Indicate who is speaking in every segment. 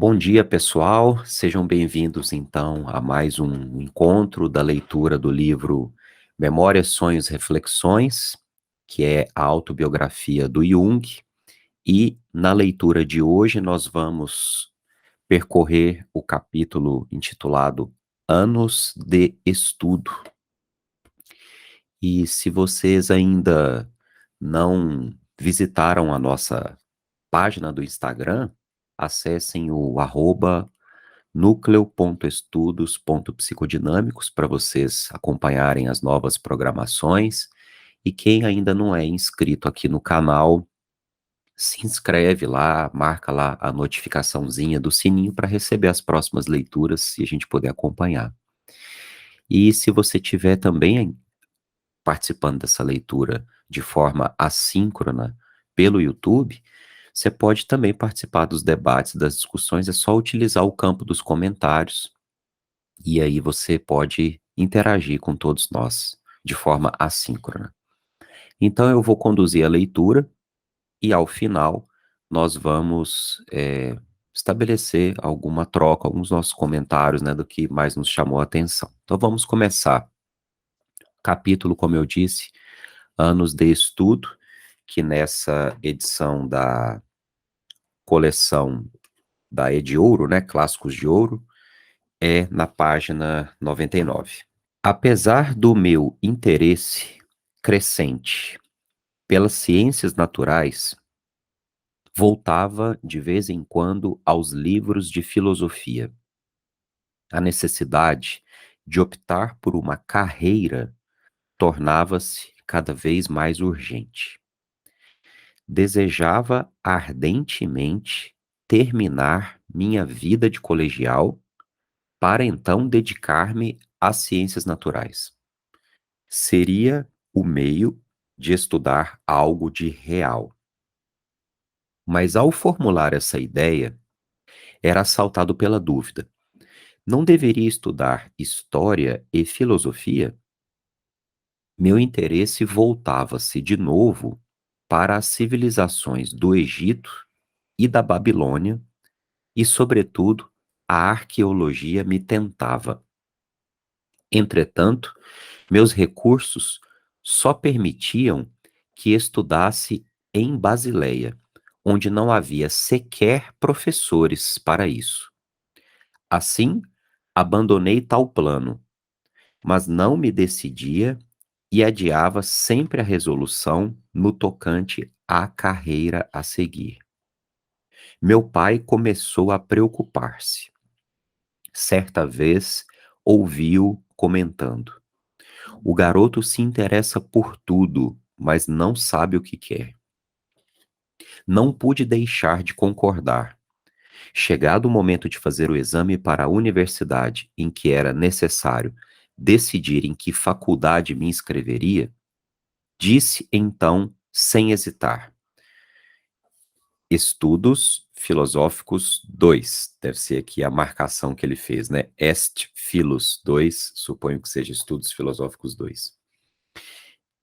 Speaker 1: Bom dia, pessoal. Sejam bem-vindos, então, a mais um encontro da leitura do livro Memórias, Sonhos, Reflexões, que é a autobiografia do Jung. E na leitura de hoje nós vamos percorrer o capítulo intitulado Anos de Estudo. E se vocês ainda não visitaram a nossa página do Instagram, acessem o núcleo.estudos.psicodinâmicos para vocês acompanharem as novas programações. E quem ainda não é inscrito aqui no canal, se inscreve lá, marca lá a notificaçãozinha do sininho para receber as próximas leituras e a gente poder acompanhar. E se você tiver também participando dessa leitura de forma assíncrona pelo YouTube, você pode também participar dos debates, das discussões, é só utilizar o campo dos comentários, e aí você pode interagir com todos nós de forma assíncrona. Então eu vou conduzir a leitura, e ao final nós vamos estabelecer alguma troca, alguns nossos comentários, né, do que mais nos chamou a atenção. Então vamos começar. Capítulo, como eu disse, Anos de Estudo, que nessa edição da coleção da Ediouro, né, Clássicos de Ouro, é na página 99. Apesar do meu interesse crescente pelas ciências naturais, voltava de vez em quando aos livros de filosofia. A necessidade de optar por uma carreira tornava-se cada vez mais urgente. Desejava ardentemente terminar minha vida de colegial para então dedicar-me às ciências naturais. Seria o meio de estudar algo de real. Mas ao formular essa ideia, era assaltado pela dúvida. Não deveria estudar história e filosofia? Meu interesse voltava-se de novo para as civilizações do Egito e da Babilônia, e, sobretudo, a arqueologia me tentava. Entretanto, meus recursos só permitiam que estudasse em Basileia, onde não havia sequer professores para isso. Assim, abandonei tal plano, mas não me decidia e adiava sempre a resolução no tocante à carreira a seguir. Meu pai começou a preocupar-se. Certa vez, ouvi-o comentando: o garoto se interessa por tudo, mas não sabe o que quer. Não pude deixar de concordar. Chegado o momento de fazer o exame para a universidade, em que era necessário decidir em que faculdade me inscreveria, disse então, sem hesitar: Estudos Filosóficos 2. Deve ser aqui a marcação que ele fez, né? Est Philos 2, suponho que seja Estudos Filosóficos 2.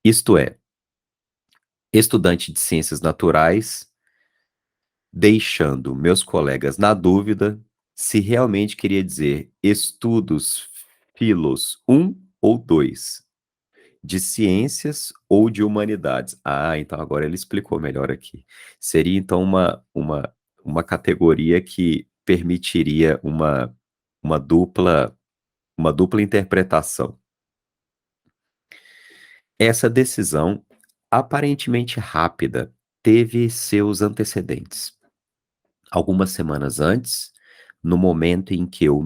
Speaker 1: Isto é, estudante de ciências naturais, deixando meus colegas na dúvida se realmente queria dizer Estudos Filos 1 ou 2, de ciências ou de humanidades. Ah, então agora ele explicou melhor aqui. Seria então uma categoria que permitiria uma dupla interpretação. Essa decisão, aparentemente rápida, teve seus antecedentes. Algumas semanas antes, no momento em que o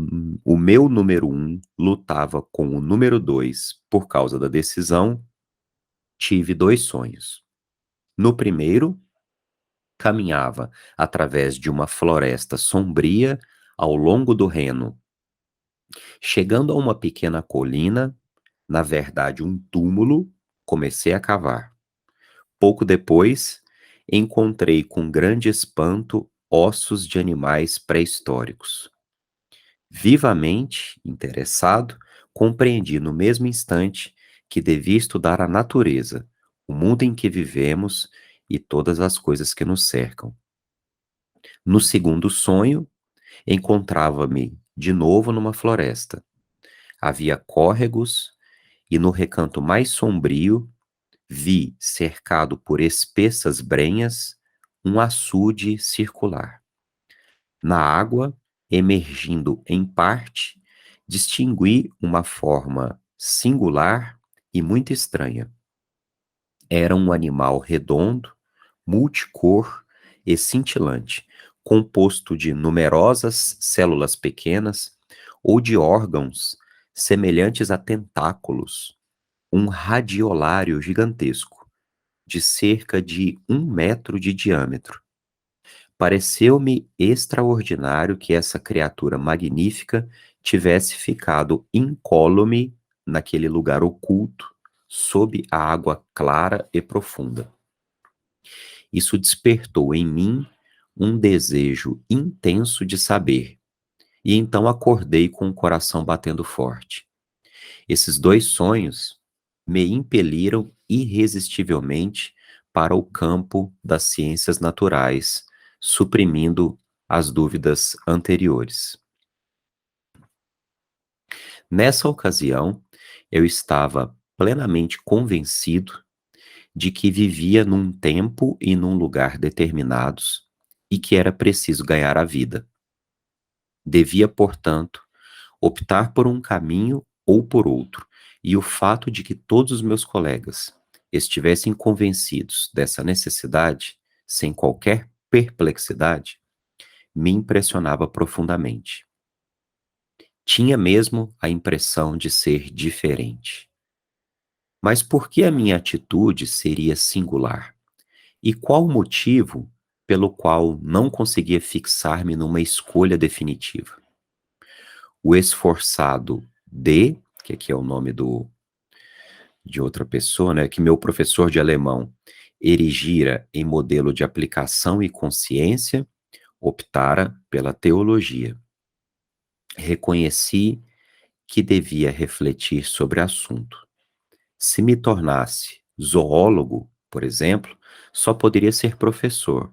Speaker 1: meu número 1 lutava com o número 2 por causa da decisão, tive dois sonhos. No primeiro, caminhava através de uma floresta sombria ao longo do Reno. Chegando a uma pequena colina, na verdade um túmulo, comecei a cavar. Pouco depois, encontrei com grande espanto ossos de animais pré-históricos. Vivamente interessado, compreendi no mesmo instante que devia estudar a natureza, o mundo em que vivemos e todas as coisas que nos cercam. No segundo sonho, Encontrava-me de novo numa floresta. Havia córregos e no recanto mais sombrio vi, cercado por espessas brenhas, um açude circular. Na água, emergindo em parte, distingui uma forma singular e muito estranha. Era um animal redondo, multicor e cintilante, composto de numerosas células pequenas ou de órgãos semelhantes a tentáculos, um radiolário gigantesco, de cerca de 1 metro de diâmetro. Pareceu-me extraordinário que essa criatura magnífica tivesse ficado incólume naquele lugar oculto, sob a água clara e profunda. Isso despertou em mim um desejo intenso de saber, e então acordei com o coração batendo forte. Esses dois sonhos me impeliram irresistivelmente para o campo das ciências naturais, suprimindo as dúvidas anteriores. Nessa ocasião, eu estava plenamente convencido de que vivia num tempo e num lugar determinados e que era preciso ganhar a vida. Devia, portanto, optar por um caminho ou por outro, e o fato de que todos os meus colegas estivessem convencidos dessa necessidade, sem qualquer perplexidade, me impressionava profundamente. Tinha mesmo a impressão de ser diferente. Mas por que a minha atitude seria singular? E qual o motivo pelo qual não conseguia fixar-me numa escolha definitiva? O esforçado D, que aqui é o nome de outra pessoa, né, que meu professor de alemão erigira em modelo de aplicação e consciência, optara pela teologia. Reconheci que devia refletir sobre o assunto. Se me tornasse zoólogo, por exemplo, só poderia ser professor,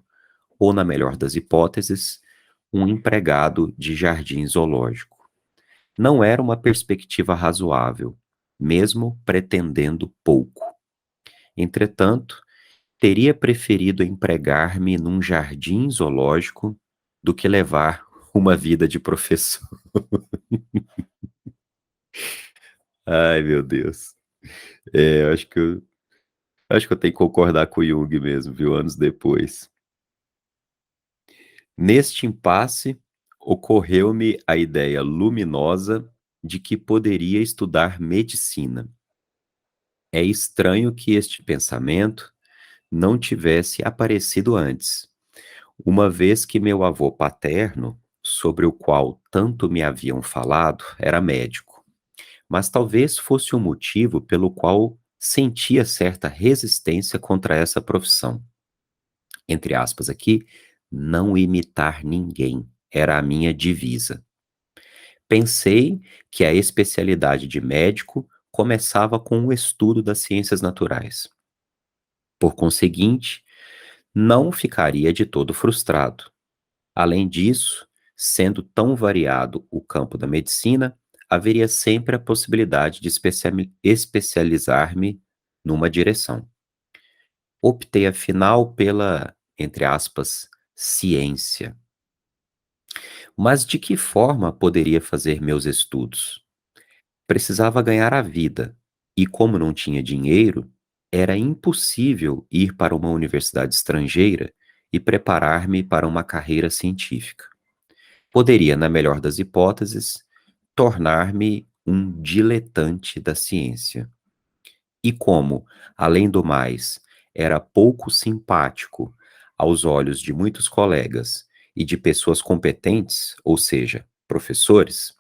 Speaker 1: ou, na melhor das hipóteses, um empregado de jardim zoológico. Não era uma perspectiva razoável, mesmo pretendendo pouco. Entretanto, teria preferido empregar-me num jardim zoológico do que levar uma vida de professor. Ai, meu Deus. Acho que eu tenho que concordar com o Jung mesmo, viu? Anos depois. Neste impasse, ocorreu-me a ideia luminosa de que poderia estudar medicina. É estranho que este pensamento não tivesse aparecido antes, uma vez que meu avô paterno, sobre o qual tanto me haviam falado, era médico. Mas talvez fosse o motivo pelo qual sentia certa resistência contra essa profissão. Entre aspas aqui, não imitar ninguém era a minha divisa. Pensei que a especialidade de médico começava com o estudo das ciências naturais. Por conseguinte, não ficaria de todo frustrado. Além disso, sendo tão variado o campo da medicina, haveria sempre a possibilidade de especializar-me numa direção. Optei afinal pela, entre aspas, ciência. Mas de que forma poderia fazer meus estudos? Precisava ganhar a vida, e como não tinha dinheiro, era impossível ir para uma universidade estrangeira e preparar-me para uma carreira científica. Poderia, na melhor das hipóteses, tornar-me um diletante da ciência. E como, além do mais, era pouco simpático aos olhos de muitos colegas e de pessoas competentes, ou seja, professores,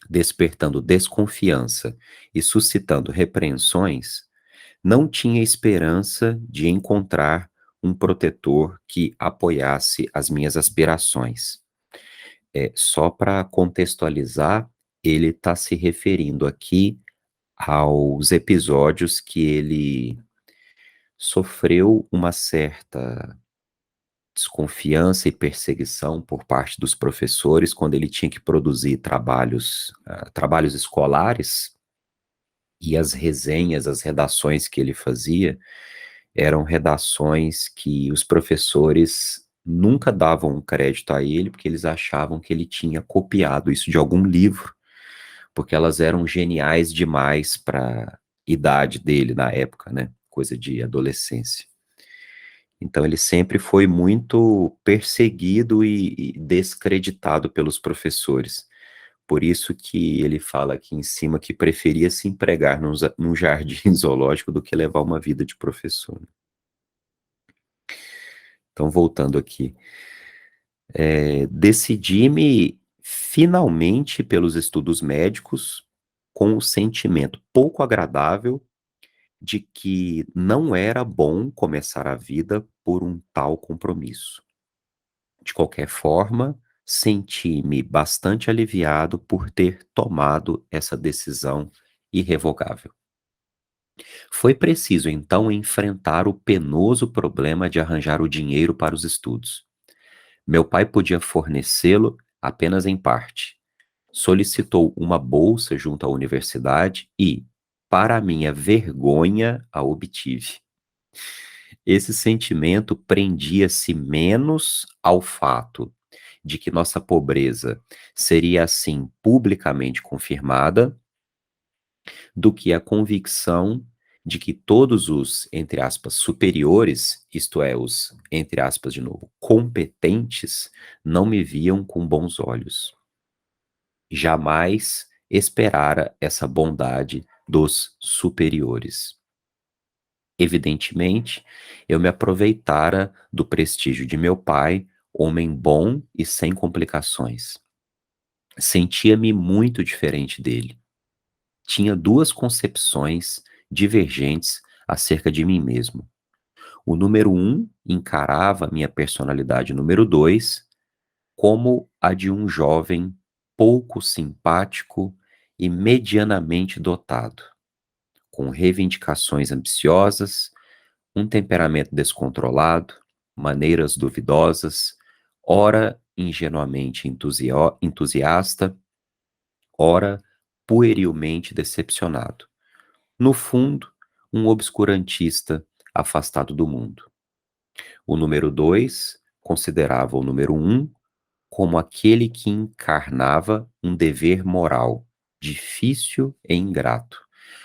Speaker 1: despertando desconfiança e suscitando repreensões, não tinha esperança de encontrar um protetor que apoiasse as minhas aspirações. Só para contextualizar, ele está se referindo aqui aos episódios que ele sofreu uma certa desconfiança e perseguição por parte dos professores quando ele tinha que produzir trabalhos escolares, e as resenhas, as redações que ele fazia, eram redações que os professores nunca davam um crédito a ele, porque eles achavam que ele tinha copiado isso de algum livro, porque elas eram geniais demais para idade dele na época, né, coisa de adolescência. Então ele sempre foi muito perseguido e descreditado pelos professores. Por isso que ele fala aqui em cima que preferia se empregar num jardim zoológico do que levar uma vida de professor. Então, voltando aqui, decidi-me finalmente pelos estudos médicos, com o sentimento pouco agradável de que não era bom começar a vida por um tal compromisso. De qualquer forma, senti-me bastante aliviado por ter tomado essa decisão irrevogável. Foi preciso então enfrentar o penoso problema de arranjar o dinheiro para os estudos. Meu pai podia fornecê-lo apenas em parte. Solicitou uma bolsa junto à universidade e, para minha vergonha, a obtive. Esse sentimento prendia-se menos ao fato de que nossa pobreza seria assim publicamente confirmada, do que a convicção de que todos os, entre aspas, superiores, isto é, os, entre aspas, de novo, competentes, não me viam com bons olhos. Jamais esperara essa bondade dos superiores. Evidentemente, eu me aproveitara do prestígio de meu pai, homem bom e sem complicações. Sentia-me muito diferente dele. Tinha duas concepções divergentes acerca de mim mesmo. O número um encarava minha personalidade número dois como a de um jovem pouco simpático e medianamente dotado, com reivindicações ambiciosas, um temperamento descontrolado, maneiras duvidosas, ora ingenuamente entusiasta, ora puerilmente decepcionado. No fundo, um obscurantista afastado do mundo. O número 2 considerava o número 1 como aquele que encarnava um dever moral, difícil e ingrato,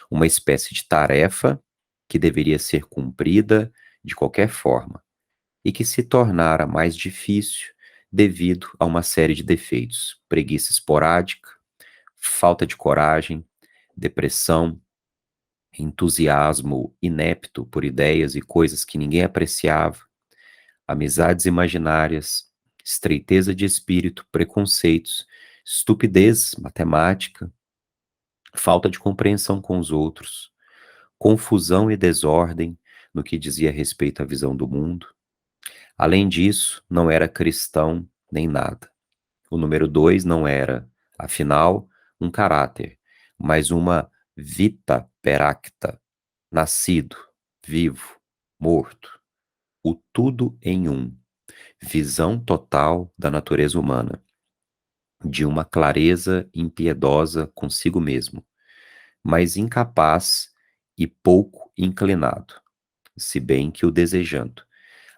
Speaker 1: uma espécie de tarefa que deveria ser cumprida de qualquer forma, e que se tornara mais difícil devido a uma série de defeitos: preguiça esporádica, falta de coragem, depressão, entusiasmo inepto por ideias e coisas que ninguém apreciava, amizades imaginárias, estreiteza de espírito, preconceitos, estupidez matemática, falta de compreensão com os outros, confusão e desordem no que dizia respeito à visão do mundo. Além disso, não era cristão nem nada. O número 2 não era, afinal, um caráter, mas uma vita peracta, nascido, vivo, morto, o tudo em um, visão total da natureza humana, de uma clareza impiedosa consigo mesmo, mas incapaz e pouco inclinado, se bem que o desejando,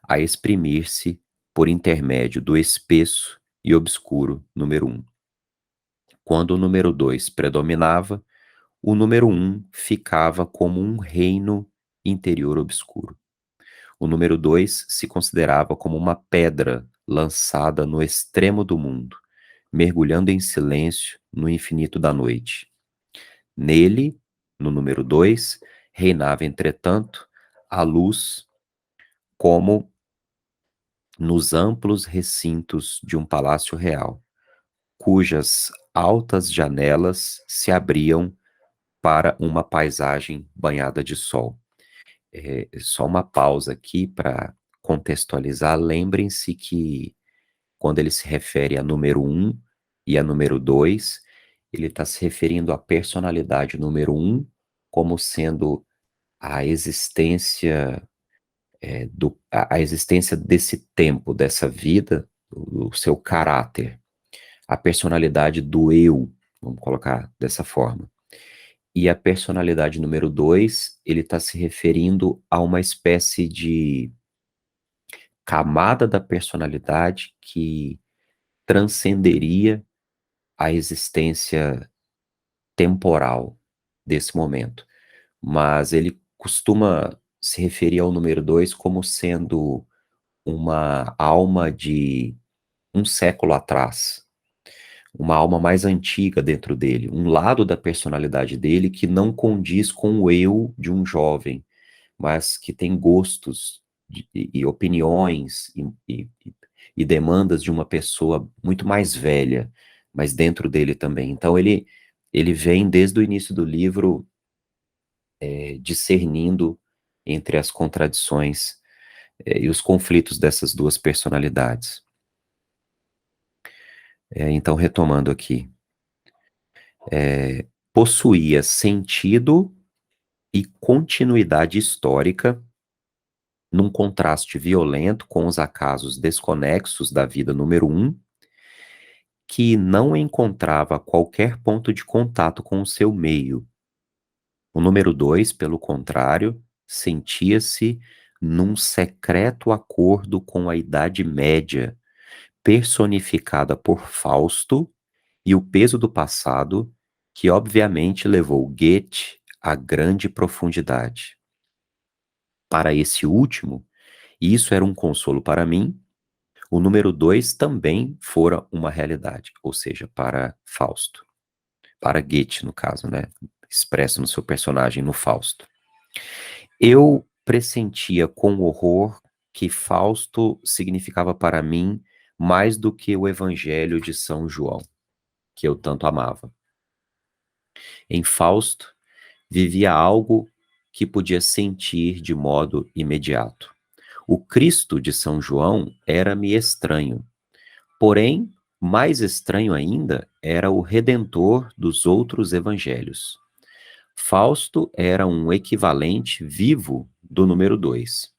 Speaker 1: a exprimir-se por intermédio do espesso e obscuro número 1. Quando o número 2 predominava, o número 1 ficava como um reino interior obscuro. O número 2 se considerava como uma pedra lançada no extremo do mundo, mergulhando em silêncio no infinito da noite. Nele, no número 2, reinava, entretanto, a luz, como nos amplos recintos de um palácio real, cujas altas janelas se abriam para uma paisagem banhada de sol. Só uma pausa aqui para contextualizar. Lembrem-se que quando ele se refere a número um e a número 2, ele está se referindo à personalidade número um como sendo a existência a existência desse tempo, dessa vida, o seu caráter, a personalidade do eu, vamos colocar dessa forma. E a personalidade número 2, ele está se referindo a uma espécie de camada da personalidade que transcenderia a existência temporal desse momento. Mas ele costuma se referir ao número 2 como sendo uma alma de um século atrás, uma alma mais antiga dentro dele, um lado da personalidade dele que não condiz com o eu de um jovem, mas que tem gostos e opiniões e demandas de uma pessoa muito mais velha, mas dentro dele também. Então ele vem desde o início do livro discernindo entre as contradições e os conflitos dessas duas personalidades. Então, retomando aqui, possuía sentido e continuidade histórica num contraste violento com os acasos desconexos da vida número 1, que não encontrava qualquer ponto de contato com o seu meio. O número 2, pelo contrário, sentia-se num secreto acordo com a Idade Média, personificada por Fausto e o peso do passado, que obviamente levou Goethe à grande profundidade. Para esse último, e isso era um consolo para mim, o número 2 também fora uma realidade, ou seja, para Fausto. Para Goethe, no caso, né? Expresso no seu personagem, no Fausto. Eu pressentia com horror que Fausto significava para mim mais do que o Evangelho de São João, que eu tanto amava. Em Fausto, vivia algo que podia sentir de modo imediato. O Cristo de São João era-me estranho, porém, mais estranho ainda era o Redentor dos outros evangelhos. Fausto era um equivalente vivo do número 2.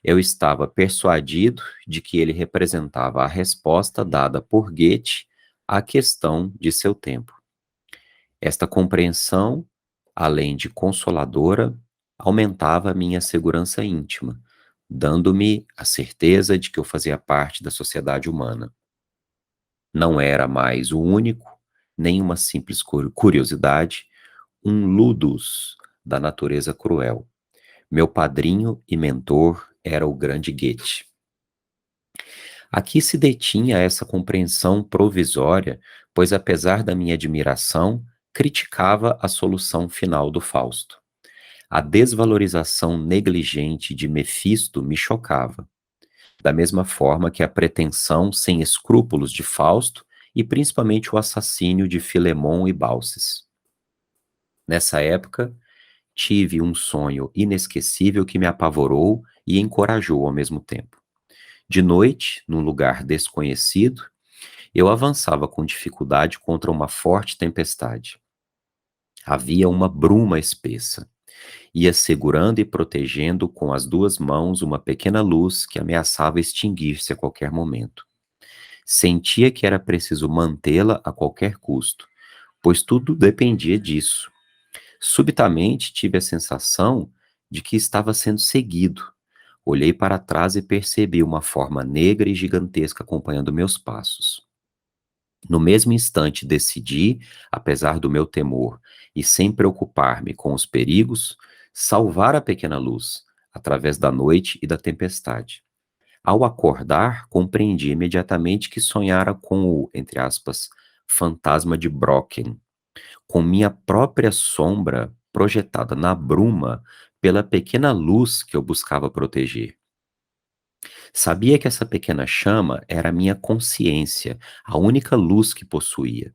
Speaker 1: Eu estava persuadido de que ele representava a resposta dada por Goethe à questão de seu tempo. Esta compreensão, além de consoladora, aumentava a minha segurança íntima, dando-me a certeza de que eu fazia parte da sociedade humana. Não era mais o único, nem uma simples curiosidade, um ludus da natureza cruel. Meu padrinho e mentor era o grande Goethe. Aqui se detinha essa compreensão provisória, pois apesar da minha admiração, criticava a solução final do Fausto. A desvalorização negligente de Mefisto me chocava, da mesma forma que a pretensão sem escrúpulos de Fausto e principalmente o assassínio de Filemon e Baucis. Nessa época, tive um sonho inesquecível que me apavorou e encorajou ao mesmo tempo. De noite, num lugar desconhecido, eu avançava com dificuldade contra uma forte tempestade. Havia uma bruma espessa. Ia segurando e protegendo com as duas mãos uma pequena luz que ameaçava extinguir-se a qualquer momento. Sentia que era preciso mantê-la a qualquer custo, pois tudo dependia disso. Subitamente tive a sensação de que estava sendo seguido. Olhei para trás e percebi uma forma negra e gigantesca acompanhando meus passos. No mesmo instante decidi, apesar do meu temor, e sem preocupar-me com os perigos, salvar a pequena luz, através da noite e da tempestade. Ao acordar, compreendi imediatamente que sonhara com o, entre aspas, fantasma de Brocken, com minha própria sombra projetada na bruma pela pequena luz que eu buscava proteger. Sabia que essa pequena chama era a minha consciência, a única luz que possuía.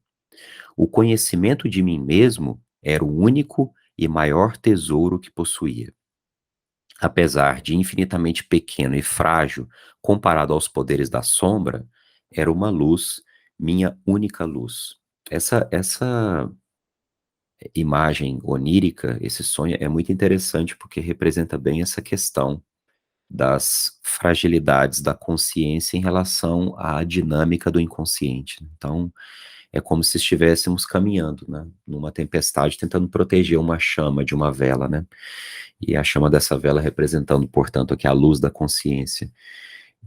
Speaker 1: O conhecimento de mim mesmo era o único e maior tesouro que possuía. Apesar de infinitamente pequeno e frágil comparado aos poderes da sombra, era uma luz, minha única luz. Essa imagem onírica, esse sonho é muito interessante porque representa bem essa questão das fragilidades da consciência em relação à dinâmica do inconsciente. Então, é como se estivéssemos caminhando, né, numa tempestade, tentando proteger uma chama de uma vela, né? E a chama dessa vela representando, portanto, aqui a luz da consciência.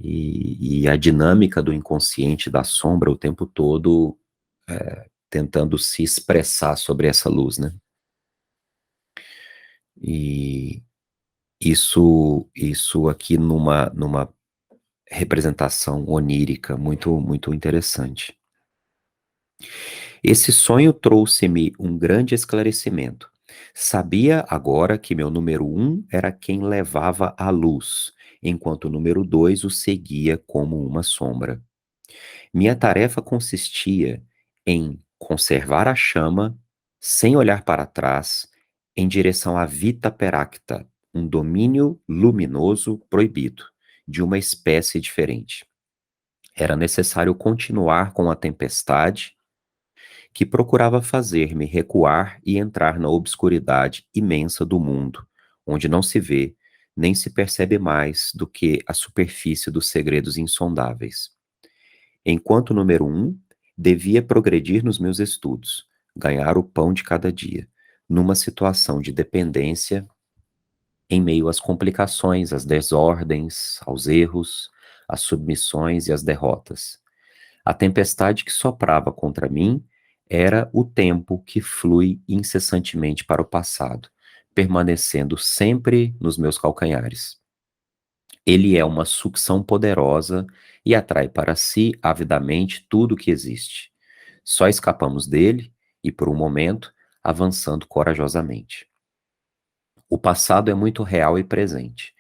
Speaker 1: E a dinâmica do inconsciente, da sombra, o tempo todo tentando se expressar sobre essa luz, né? E isso aqui numa representação onírica muito interessante. Esse sonho trouxe-me um grande esclarecimento. Sabia agora que meu número um era quem levava a luz, enquanto o número 2 o seguia como uma sombra. Minha tarefa consistia em conservar a chama, sem olhar para trás, em direção à Vita Peracta, um domínio luminoso proibido, de uma espécie diferente. Era necessário continuar com a tempestade que procurava fazer-me recuar e entrar na obscuridade imensa do mundo, onde não se vê, nem se percebe mais do que a superfície dos segredos insondáveis. Enquanto número um, devia progredir nos meus estudos, ganhar o pão de cada dia, numa situação de dependência, em meio às complicações, às desordens, aos erros, às submissões e às derrotas. A tempestade que soprava contra mim era o tempo que flui incessantemente para o passado, permanecendo sempre nos meus calcanhares. Ele é uma sucção poderosa e atrai para si avidamente tudo o que existe. Só escapamos dele e, por um momento, avançando corajosamente. O passado é muito real e presente,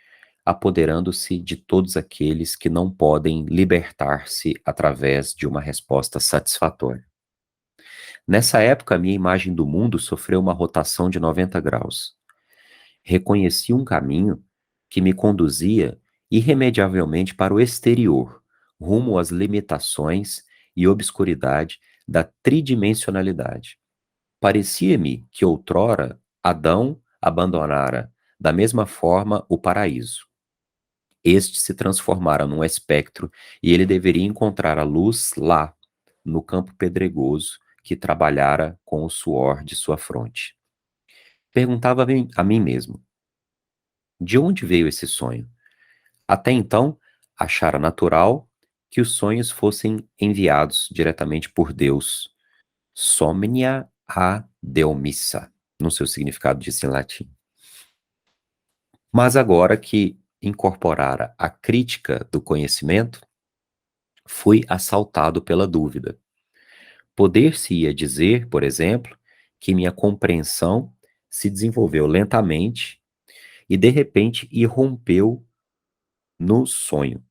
Speaker 1: apoderando-se de todos aqueles que não podem libertar-se através de uma resposta satisfatória. Nessa época, minha imagem do mundo sofreu uma rotação de 90 graus. Reconheci um caminho que me conduzia irremediavelmente para o exterior, rumo às limitações e obscuridade da tridimensionalidade. Parecia-me que outrora Adão abandonara, da mesma forma, o paraíso. Este se transformara num espectro e ele deveria encontrar a luz lá, no campo pedregoso que trabalhara com o suor de sua fronte. Perguntava a mim mesmo: de onde veio esse sonho? Até então, achara natural que os sonhos fossem enviados diretamente por Deus. Somnia a Deomissa, no seu significado disso em latim. Mas agora que incorporara a crítica do conhecimento, fui assaltado pela dúvida. Poder-se-ia dizer, por exemplo, que minha compreensão se desenvolveu lentamente e de repente irrompeu no sonho.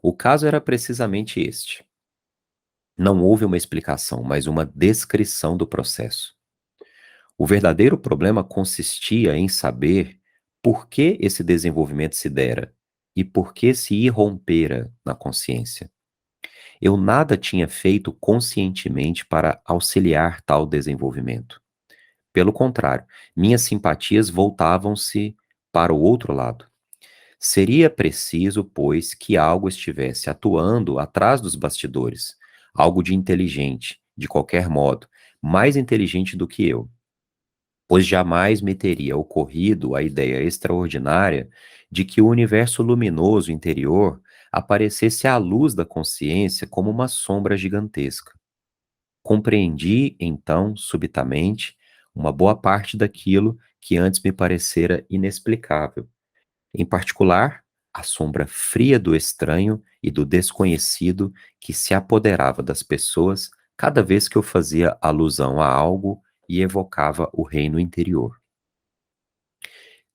Speaker 1: O caso era precisamente este. Não houve uma explicação, mas uma descrição do processo. O verdadeiro problema consistia em saber por que esse desenvolvimento se dera e por que se irrompera na consciência. Eu nada tinha feito conscientemente para auxiliar tal desenvolvimento. Pelo contrário, minhas simpatias voltavam-se para o outro lado. Seria preciso, pois, que algo estivesse atuando atrás dos bastidores, algo de inteligente, de qualquer modo, mais inteligente do que eu, pois jamais me teria ocorrido a ideia extraordinária de que o universo luminoso interior aparecesse à luz da consciência como uma sombra gigantesca. Compreendi, então, subitamente, uma boa parte daquilo que antes me parecera inexplicável. Em particular, a sombra fria do estranho e do desconhecido que se apoderava das pessoas cada vez que eu fazia alusão a algo e evocava o reino interior.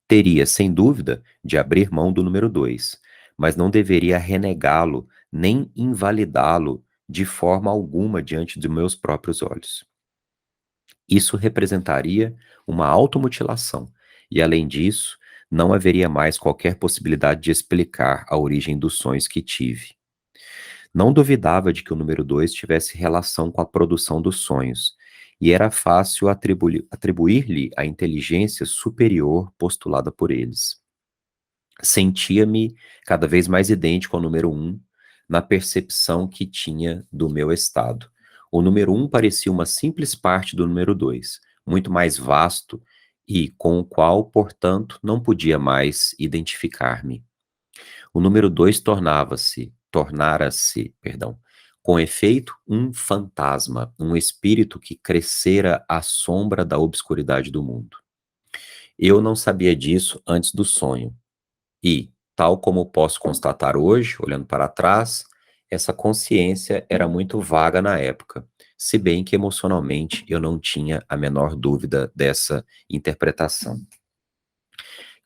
Speaker 1: Teria, sem dúvida, de abrir mão do número 2, mas não deveria renegá-lo nem invalidá-lo de forma alguma diante de meus próprios olhos. Isso representaria uma automutilação, e além disso, não haveria mais qualquer possibilidade de explicar a origem dos sonhos que tive. Não duvidava de que o número 2 tivesse relação com a produção dos sonhos, e era fácil atribuir-lhe a inteligência superior postulada por eles. Sentia-me cada vez mais idêntico ao número 1 na percepção que tinha do meu estado. O número 1 parecia uma simples parte do número 2, muito mais vasto e com o qual, portanto, não podia mais identificar-me. O número 2 tornara-se, perdão, com efeito, um fantasma, um espírito que crescera à sombra da obscuridade do mundo. Eu não sabia disso antes do sonho. E, tal como posso constatar hoje, olhando para trás, essa consciência era muito vaga na época, se bem que emocionalmente eu não tinha a menor dúvida dessa interpretação.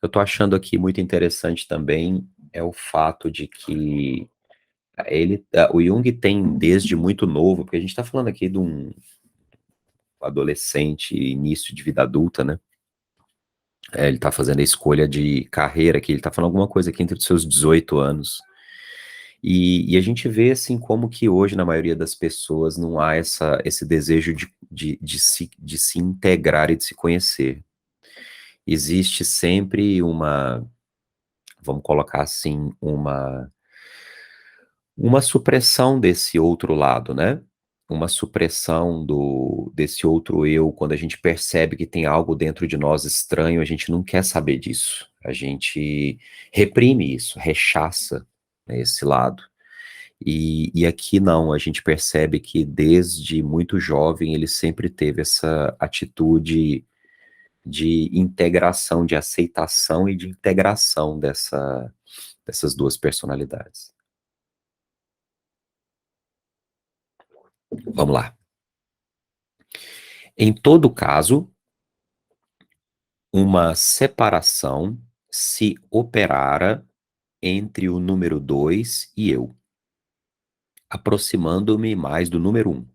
Speaker 1: Eu estou achando aqui muito interessante também é o fato de que o Jung tem desde muito novo, porque a gente está falando aqui de um adolescente, início de vida adulta, né? Ele está fazendo a escolha de carreira aqui, ele está falando alguma coisa aqui entre os seus 18 anos. E a gente vê, assim, como que hoje, na maioria das pessoas, não há esse desejo de se integrar e de se conhecer. Existe sempre vamos colocar assim, uma supressão desse outro lado, né? Uma supressão desse outro eu, quando a gente percebe que tem algo dentro de nós estranho, a gente não quer saber disso. A gente reprime isso, rechaça, né, esse lado. E aqui não, a gente percebe que desde muito jovem ele sempre teve essa atitude de integração, de aceitação e de integração dessas duas personalidades. Vamos lá. Em todo caso, uma separação se operara entre o número 2 e eu, aproximando-me mais do número 1.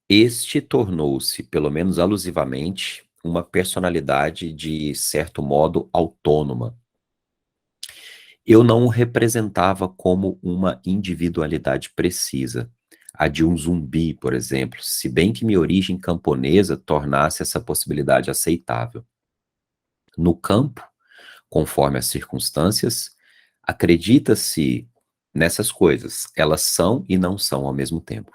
Speaker 1: Este tornou-se, pelo menos alusivamente, uma personalidade de certo modo autônoma. Eu não o representava como uma individualidade precisa, a de um zumbi, por exemplo, se bem que minha origem camponesa tornasse essa possibilidade aceitável. No campo, conforme as circunstâncias, acredita-se nessas coisas, elas são e não são ao mesmo tempo.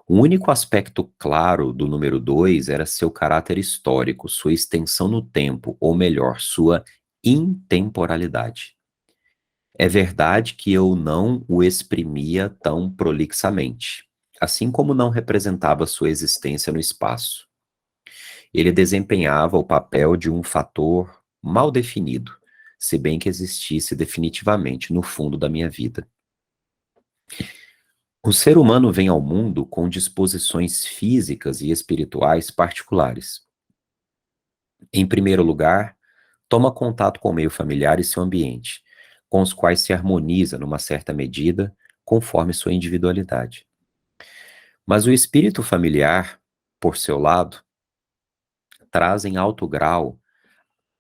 Speaker 1: O único aspecto claro do número 2 era seu caráter histórico, sua extensão no tempo, ou melhor, sua intemporalidade. É verdade que eu não o exprimia tão prolixamente, assim como não representava sua existência no espaço. Ele desempenhava o papel de um fator mal definido, se bem que existisse definitivamente no fundo da minha vida. O ser humano vem ao mundo com disposições físicas e espirituais particulares. Em primeiro lugar, toma contato com o meio familiar e seu ambiente, com os quais se harmoniza numa certa medida, conforme sua individualidade. Mas o espírito familiar, por seu lado, traz em alto grau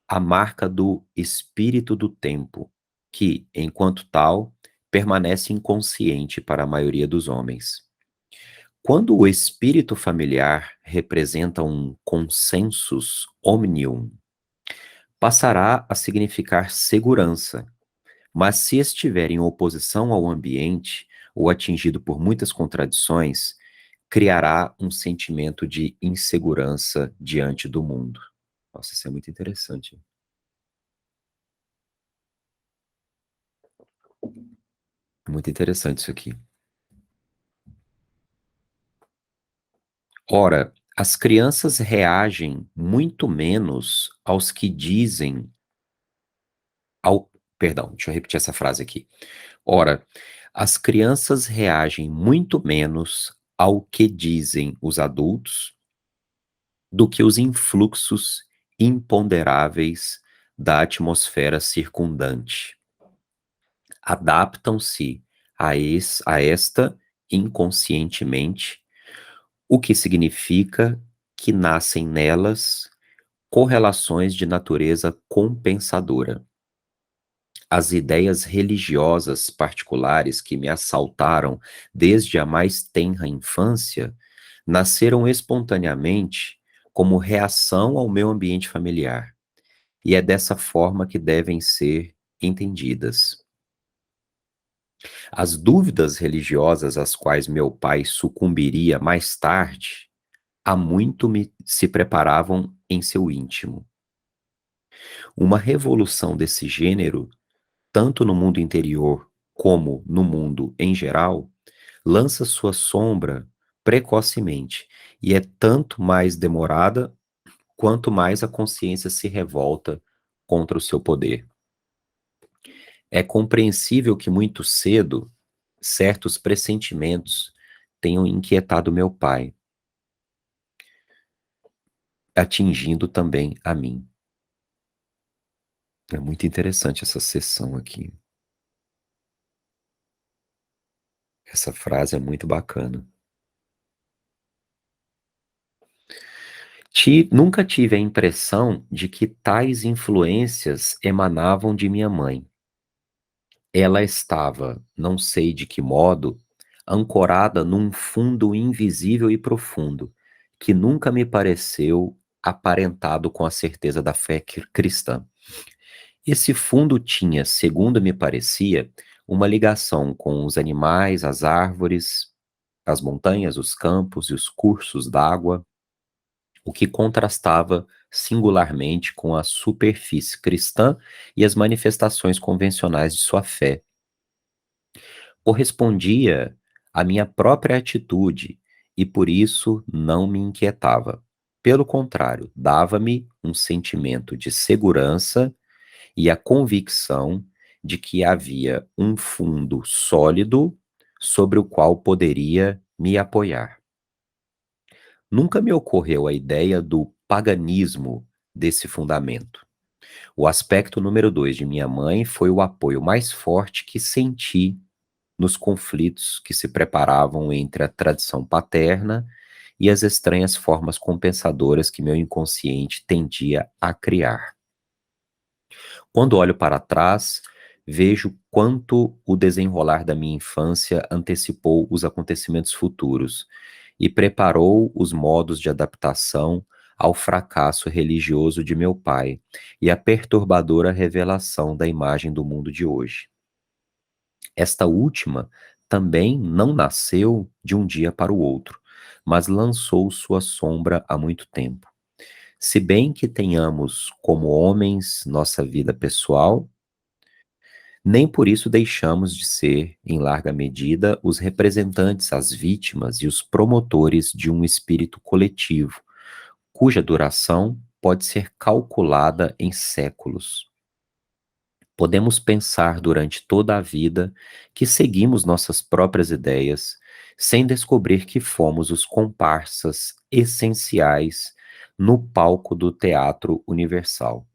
Speaker 1: a marca do espírito do tempo, que, enquanto tal, permanece inconsciente para a maioria dos homens. Quando o espírito familiar representa um consensus omnium, passará a significar segurança, mas se estiver em oposição ao ambiente ou atingido por muitas contradições, criará um sentimento de insegurança diante do mundo. Nossa, isso é muito interessante. Muito interessante isso aqui. Ora, as crianças reagem muito menos aos que dizem ao perdão, deixa eu repetir essa frase aqui. Ora, as crianças reagem muito menos ao que dizem os adultos do que os influxos imponderáveis da atmosfera circundante. Adaptam-se a esta inconscientemente, o que significa que nascem nelas correlações de natureza compensadora. As ideias religiosas particulares que me assaltaram desde a mais tenra infância nasceram espontaneamente como reação ao meu ambiente familiar. e é dessa forma que devem ser entendidas. As dúvidas religiosas às quais meu pai sucumbiria mais tarde, há muito se preparavam em seu íntimo. Uma revolução desse gênero, tanto no mundo interior como no mundo em geral, lança sua sombra precocemente e é tanto mais demorada quanto mais a consciência se revolta contra o seu poder. É compreensível que muito cedo certos pressentimentos tenham inquietado meu pai, atingindo também a mim. É muito interessante essa sessão aqui. Essa frase é muito bacana. Nunca tive a impressão de que tais influências emanavam de minha mãe. Ela estava, não sei de que modo, ancorada num fundo invisível e profundo, que nunca me pareceu aparentado com a certeza da fé cristã. Esse fundo tinha, segundo me parecia, uma ligação com os animais, as árvores, as montanhas, os campos e os cursos d'água, o que contrastava singularmente com a superfície cristã e as manifestações convencionais de sua fé. Correspondia à minha própria atitude e por isso não me inquietava. Pelo contrário, dava-me um sentimento de segurança e a convicção de que havia um fundo sólido sobre o qual poderia me apoiar. Nunca me ocorreu a ideia do paganismo desse fundamento. O aspecto número 2 de minha mãe foi o apoio mais forte que senti nos conflitos que se preparavam entre a tradição paterna e as estranhas formas compensadoras que meu inconsciente tendia a criar. Quando olho para trás, vejo quanto o desenrolar da minha infância antecipou os acontecimentos futuros e preparou os modos de adaptação ao fracasso religioso de meu pai e à perturbadora revelação da imagem do mundo de hoje. Esta última também não nasceu de um dia para o outro, mas lançou sua sombra há muito tempo. Se bem que tenhamos, como homens, nossa vida pessoal, nem por isso deixamos de ser, em larga medida, os representantes, as vítimas e os promotores de um espírito coletivo, cuja duração pode ser calculada em séculos. Podemos pensar durante toda a vida que seguimos nossas próprias ideias, sem descobrir que fomos os comparsas essenciais no palco do teatro universal.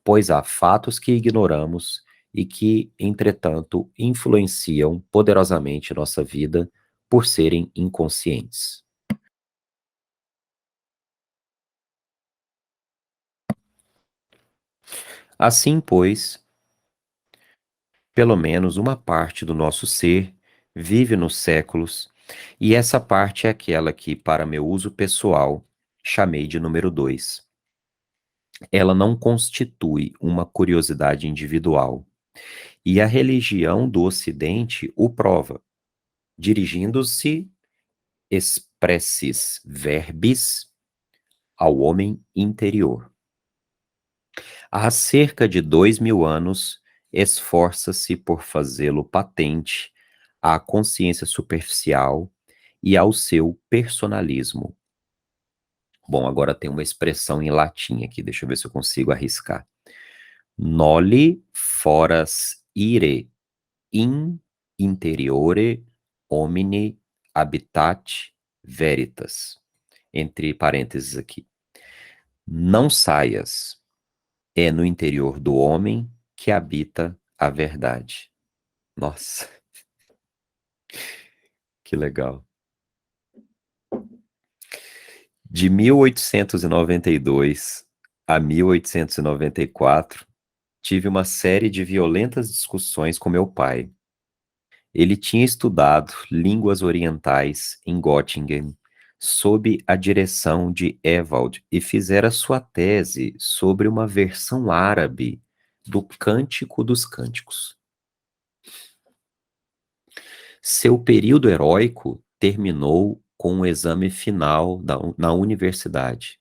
Speaker 1: Pois há fatos que ignoramos e que, entretanto, influenciam poderosamente nossa vida por serem inconscientes. Assim, pois, pelo menos uma parte do nosso ser vive nos séculos, e essa parte é aquela que, para meu uso pessoal, chamei de número 2. Ela não constitui uma curiosidade individual, e a religião do Ocidente o prova, dirigindo-se expressis verbis ao homem interior. Há cerca de 2000 anos, esforça-se por fazê-lo patente à consciência superficial e ao seu personalismo. Bom, agora tem uma expressão em latim aqui, deixa eu ver se eu consigo arriscar. Noli foras ire in interiore homine habitat veritas. Entre parênteses aqui. Não saias, é no interior do homem que habita a verdade. Nossa, que legal. De 1892 a 1894, tive uma série de violentas discussões com meu pai. Ele tinha estudado línguas orientais em Göttingen, sob a direção de Ewald e fizera sua tese sobre uma versão árabe do Cântico dos Cânticos. Seu período heróico terminou com o exame final na universidade.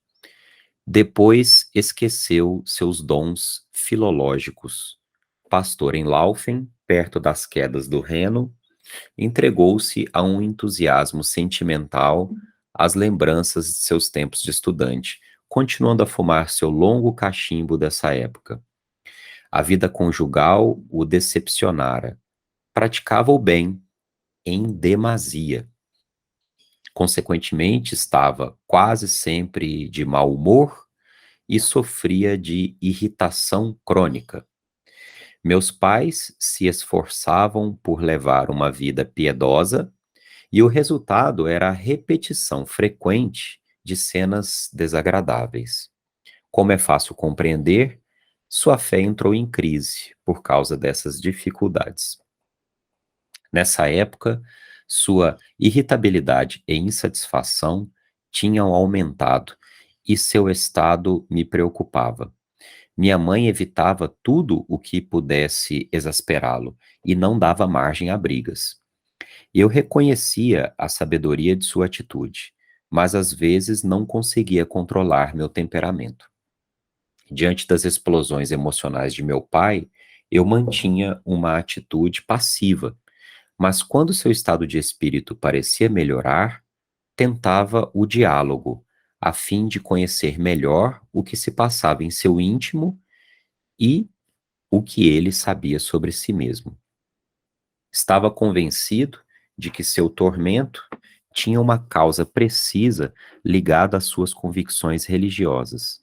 Speaker 1: Depois esqueceu seus dons filológicos. Pastor em Laufen, perto das quedas do Reno, entregou-se a um entusiasmo sentimental às lembranças de seus tempos de estudante, continuando a fumar seu longo cachimbo dessa época. A vida conjugal o decepcionara. Praticava o bem em demasia. Consequentemente, estava quase sempre de mau humor e sofria de irritação crônica. Meus pais se esforçavam por levar uma vida piedosa e o resultado era a repetição frequente de cenas desagradáveis. Como é fácil compreender, sua fé entrou em crise por causa dessas dificuldades. Nessa época, sua irritabilidade e insatisfação tinham aumentado e seu estado me preocupava. Minha mãe evitava tudo o que pudesse exasperá-lo e não dava margem a brigas. Eu reconhecia a sabedoria de sua atitude, mas às vezes não conseguia controlar meu temperamento. Diante das explosões emocionais de meu pai, eu mantinha uma atitude passiva, mas quando seu estado de espírito parecia melhorar, tentava o diálogo, a fim de conhecer melhor o que se passava em seu íntimo e o que ele sabia sobre si mesmo. Estava convencido de que seu tormento tinha uma causa precisa ligada às suas convicções religiosas.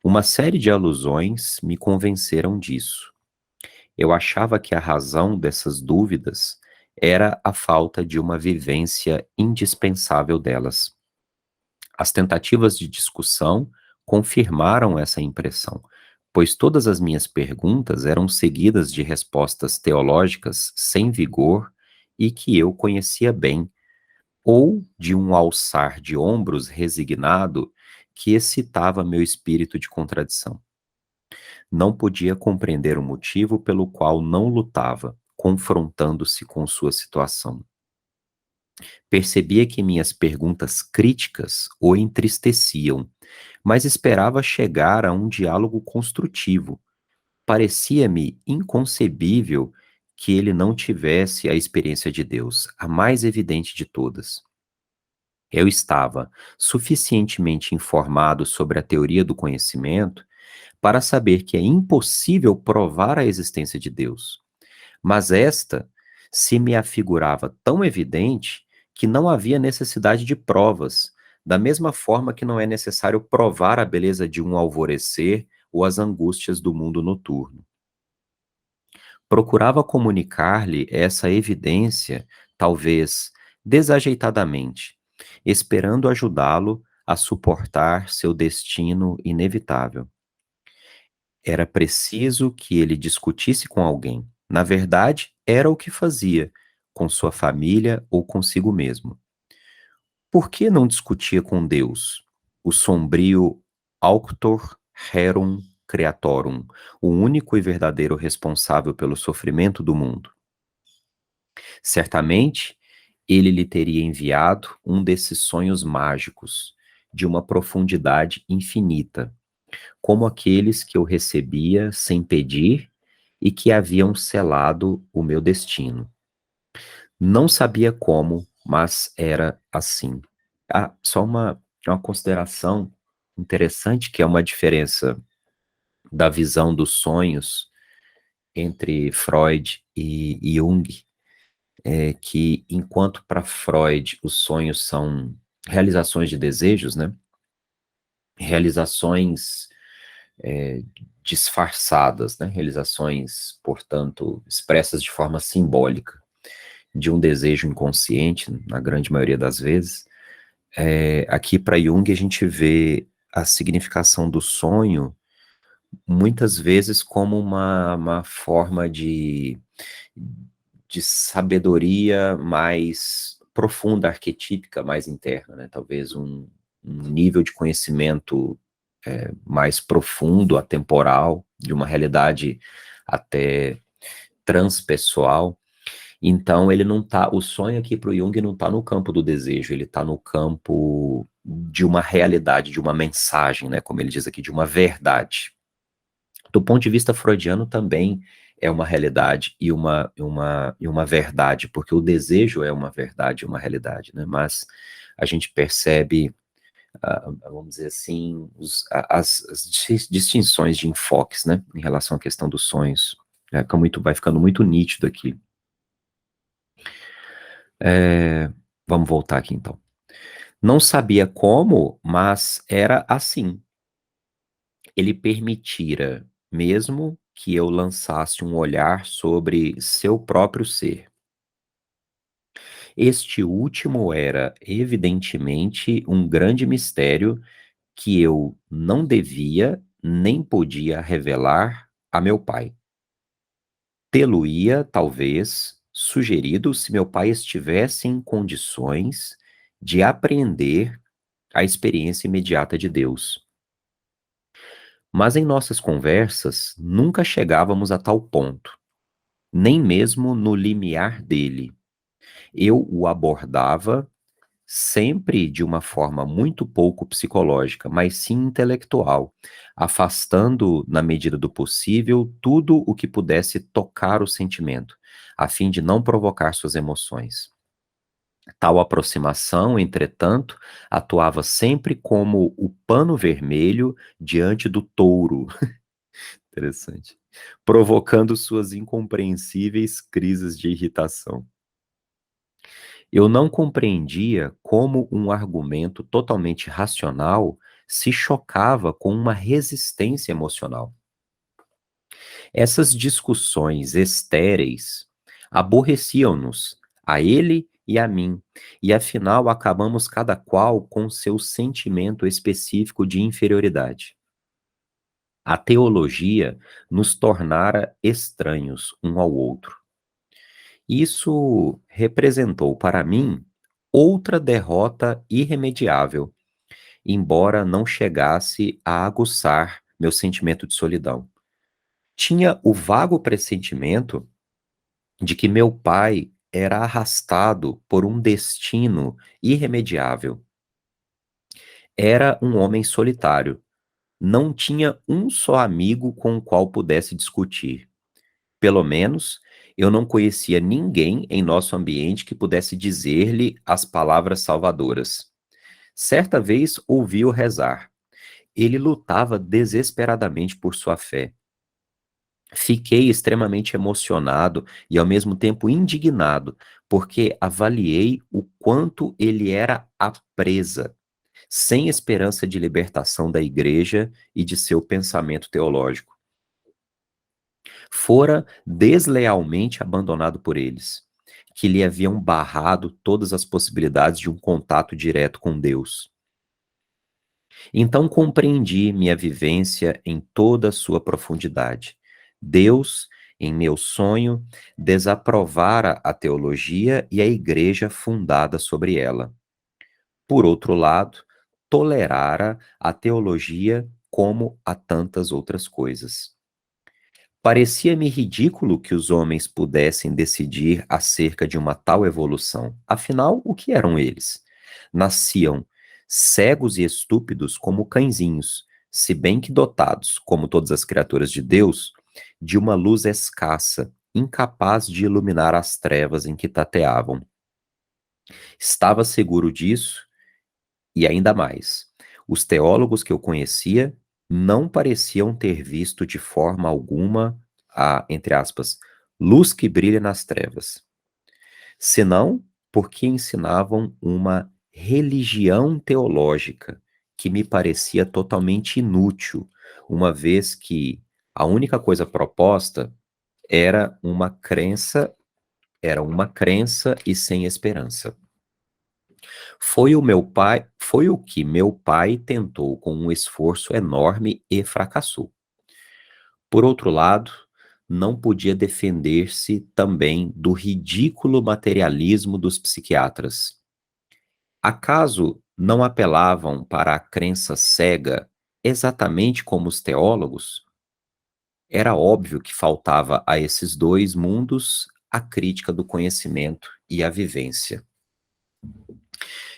Speaker 1: Uma série de alusões me convenceram disso. Eu achava que a razão dessas dúvidas era a falta de uma vivência indispensável delas. As tentativas de discussão confirmaram essa impressão, pois todas as minhas perguntas eram seguidas de respostas teológicas sem vigor e que eu conhecia bem, ou de um alçar de ombros resignado que excitava meu espírito de contradição. Não podia compreender o motivo pelo qual não lutava, confrontando-se com sua situação. Percebia que minhas perguntas críticas o entristeciam, mas esperava chegar a um diálogo construtivo. Parecia-me inconcebível que ele não tivesse a experiência de Deus, a mais evidente de todas. Eu estava suficientemente informado sobre a teoria do conhecimento para saber que é impossível provar a existência de Deus. Mas esta se me afigurava tão evidente que não havia necessidade de provas, da mesma forma que não é necessário provar a beleza de um alvorecer ou as angústias do mundo noturno. Procurava comunicar-lhe essa evidência, talvez desajeitadamente, esperando ajudá-lo a suportar seu destino inevitável. Era preciso que ele discutisse com alguém. Na verdade, era o que fazia, com sua família ou consigo mesmo. Por que não discutia com Deus, o sombrio Auctor Rerum Creatorum, o único e verdadeiro responsável pelo sofrimento do mundo? Certamente, ele lhe teria enviado um desses sonhos mágicos, de uma profundidade infinita, como aqueles que eu recebia sem pedir e que haviam selado o meu destino. Não sabia como, mas era assim. Só uma consideração interessante, que é uma diferença da visão dos sonhos entre Freud e Jung, é que enquanto para Freud os sonhos são realizações de desejos, né? Realizações disfarçadas, né? Realizações, portanto, expressas de forma simbólica de um desejo inconsciente, na grande maioria das vezes. Aqui para Jung a gente vê a significação do sonho muitas vezes como uma forma de sabedoria mais profunda, arquetípica, mais interna, né, talvez um nível de conhecimento, mais profundo, atemporal, de uma realidade até transpessoal. Então ele não tá o sonho aqui para o Jung não tá no campo do desejo, ele tá no campo de uma realidade, de uma mensagem, né, como ele diz aqui, de uma verdade. Do ponto de vista freudiano também é uma realidade e uma verdade, porque o desejo é uma verdade, uma realidade, né, mas a gente percebe, vamos dizer assim, as distinções de enfoques, né, em relação à questão dos sonhos, vai ficando muito nítido aqui. Vamos voltar aqui então. Não sabia como, mas era assim. Ele permitira mesmo que eu lançasse um olhar sobre seu próprio ser. Este último era, evidentemente, um grande mistério que eu não devia nem podia revelar a meu pai. Tê-lo-ia, talvez, sugerido se meu pai estivesse em condições de apreender a experiência imediata de Deus. Mas em nossas conversas nunca chegávamos a tal ponto, nem mesmo no limiar dele. Eu o abordava sempre de uma forma muito pouco psicológica, mas sim intelectual, afastando, na medida do possível, tudo o que pudesse tocar o sentimento, a fim de não provocar suas emoções. Tal aproximação, entretanto, atuava sempre como o pano vermelho diante do touro. Interessante. Provocando suas incompreensíveis crises de irritação. Eu não compreendia como um argumento totalmente racional se chocava com uma resistência emocional. Essas discussões estéreis aborreciam-nos, a ele e a mim, e afinal acabamos cada qual com seu sentimento específico de inferioridade. A teologia nos tornara estranhos um ao outro. Isso representou para mim outra derrota irremediável, embora não chegasse a aguçar meu sentimento de solidão. Tinha o vago pressentimento de que meu pai era arrastado por um destino irremediável. Era um homem solitário, não tinha um só amigo com o qual pudesse discutir. Pelo menos, eu não conhecia ninguém em nosso ambiente que pudesse dizer-lhe as palavras salvadoras. Certa vez ouvi-o rezar. Ele lutava desesperadamente por sua fé. Fiquei extremamente emocionado e ao mesmo tempo indignado, porque avaliei o quanto ele era a presa, sem esperança de libertação da igreja e de seu pensamento teológico. Fora deslealmente abandonado por eles, que lhe haviam barrado todas as possibilidades de um contato direto com Deus. Então compreendi minha vivência em toda a sua profundidade. Deus, em meu sonho, desaprovara a teologia e a igreja fundada sobre ela. Por outro lado, tolerara a teologia como a tantas outras coisas. Parecia-me ridículo que os homens pudessem decidir acerca de uma tal evolução. Afinal, o que eram eles? Nasciam cegos e estúpidos como cãezinhos, se bem que dotados, como todas as criaturas de Deus, de uma luz escassa, incapaz de iluminar as trevas em que tateavam. Estava seguro disso e ainda mais. Os teólogos que eu conhecia não pareciam ter visto de forma alguma a, entre aspas, luz que brilha nas trevas, senão porque ensinavam uma religião teológica que me parecia totalmente inútil, uma vez que a única coisa proposta era uma crença e sem esperança. Foi o que meu pai tentou com um esforço enorme e fracassou. Por outro lado, não podia defender-se também do ridículo materialismo dos psiquiatras. Acaso não apelavam para a crença cega exatamente como os teólogos? Era óbvio que faltava a esses dois mundos a crítica do conhecimento e a vivência.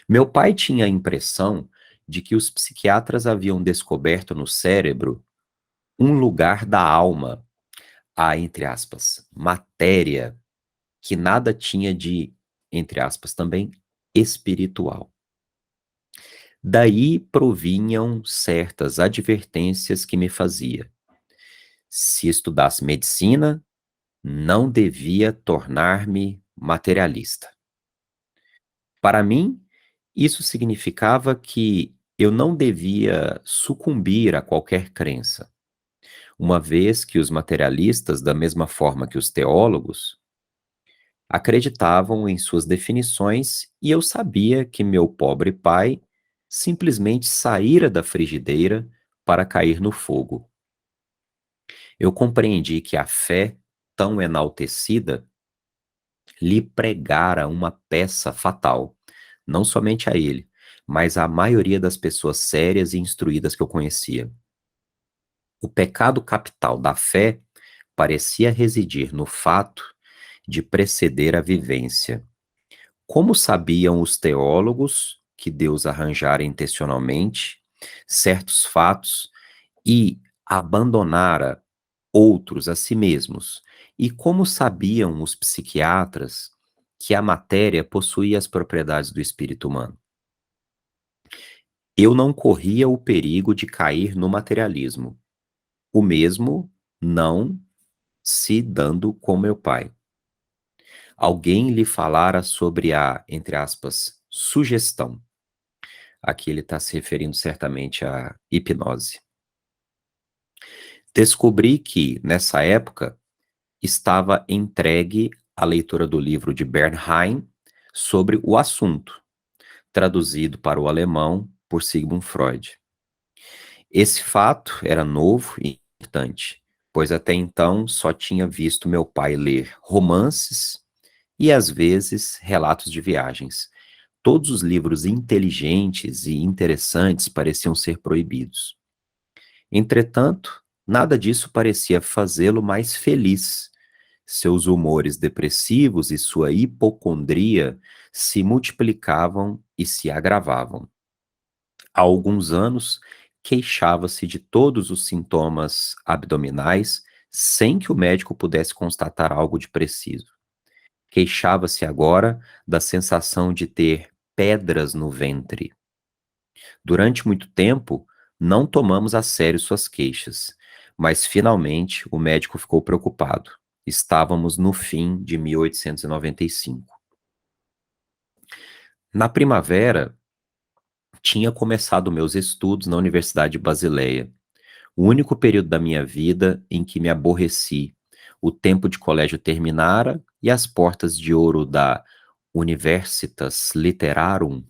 Speaker 1: Meu pai tinha a impressão de que os psiquiatras haviam descoberto no cérebro um lugar da alma, a, entre aspas, matéria, que nada tinha de, entre aspas, também espiritual. Daí provinham certas advertências que me fazia. Se estudasse medicina, não devia tornar-me materialista. Para mim, isso significava que eu não devia sucumbir a qualquer crença, uma vez que os materialistas, da mesma forma que os teólogos, acreditavam em suas definições e eu sabia que meu pobre pai simplesmente saíra da frigideira para cair no fogo. Eu compreendi que a fé, tão enaltecida, lhe pregara uma peça fatal, não somente a ele, mas à maioria das pessoas sérias e instruídas que eu conhecia. O pecado capital da fé parecia residir no fato de preceder a vivência. Como sabiam os teólogos que Deus arranjara intencionalmente certos fatos e abandonara outros a si mesmos? E como sabiam os psiquiatras que a matéria possuía as propriedades do espírito humano? Eu não corria o perigo de cair no materialismo, o mesmo não se dando com meu pai. Alguém lhe falara sobre a, entre aspas, sugestão. Aqui ele está se referindo certamente à hipnose. Descobri que, nessa época, estava entregue a leitura do livro de Bernheim sobre o assunto, traduzido para o alemão por Sigmund Freud. Esse fato era novo e importante, pois até então só tinha visto meu pai ler romances e, às vezes, relatos de viagens. Todos os livros inteligentes e interessantes pareciam ser proibidos. Entretanto, nada disso parecia fazê-lo mais feliz. Seus humores depressivos e sua hipocondria se multiplicavam e se agravavam. Há alguns anos, queixava-se de todos os sintomas abdominais sem que o médico pudesse constatar algo de preciso. Queixava-se agora da sensação de ter pedras no ventre. Durante muito tempo, não tomamos a sério suas queixas, mas finalmente o médico ficou preocupado. Estávamos no fim de 1895. Na primavera, tinha começado meus estudos na Universidade de Basileia, o único período da minha vida em que me aborreci. O tempo de colégio terminara e as portas de ouro da Universitas Literarum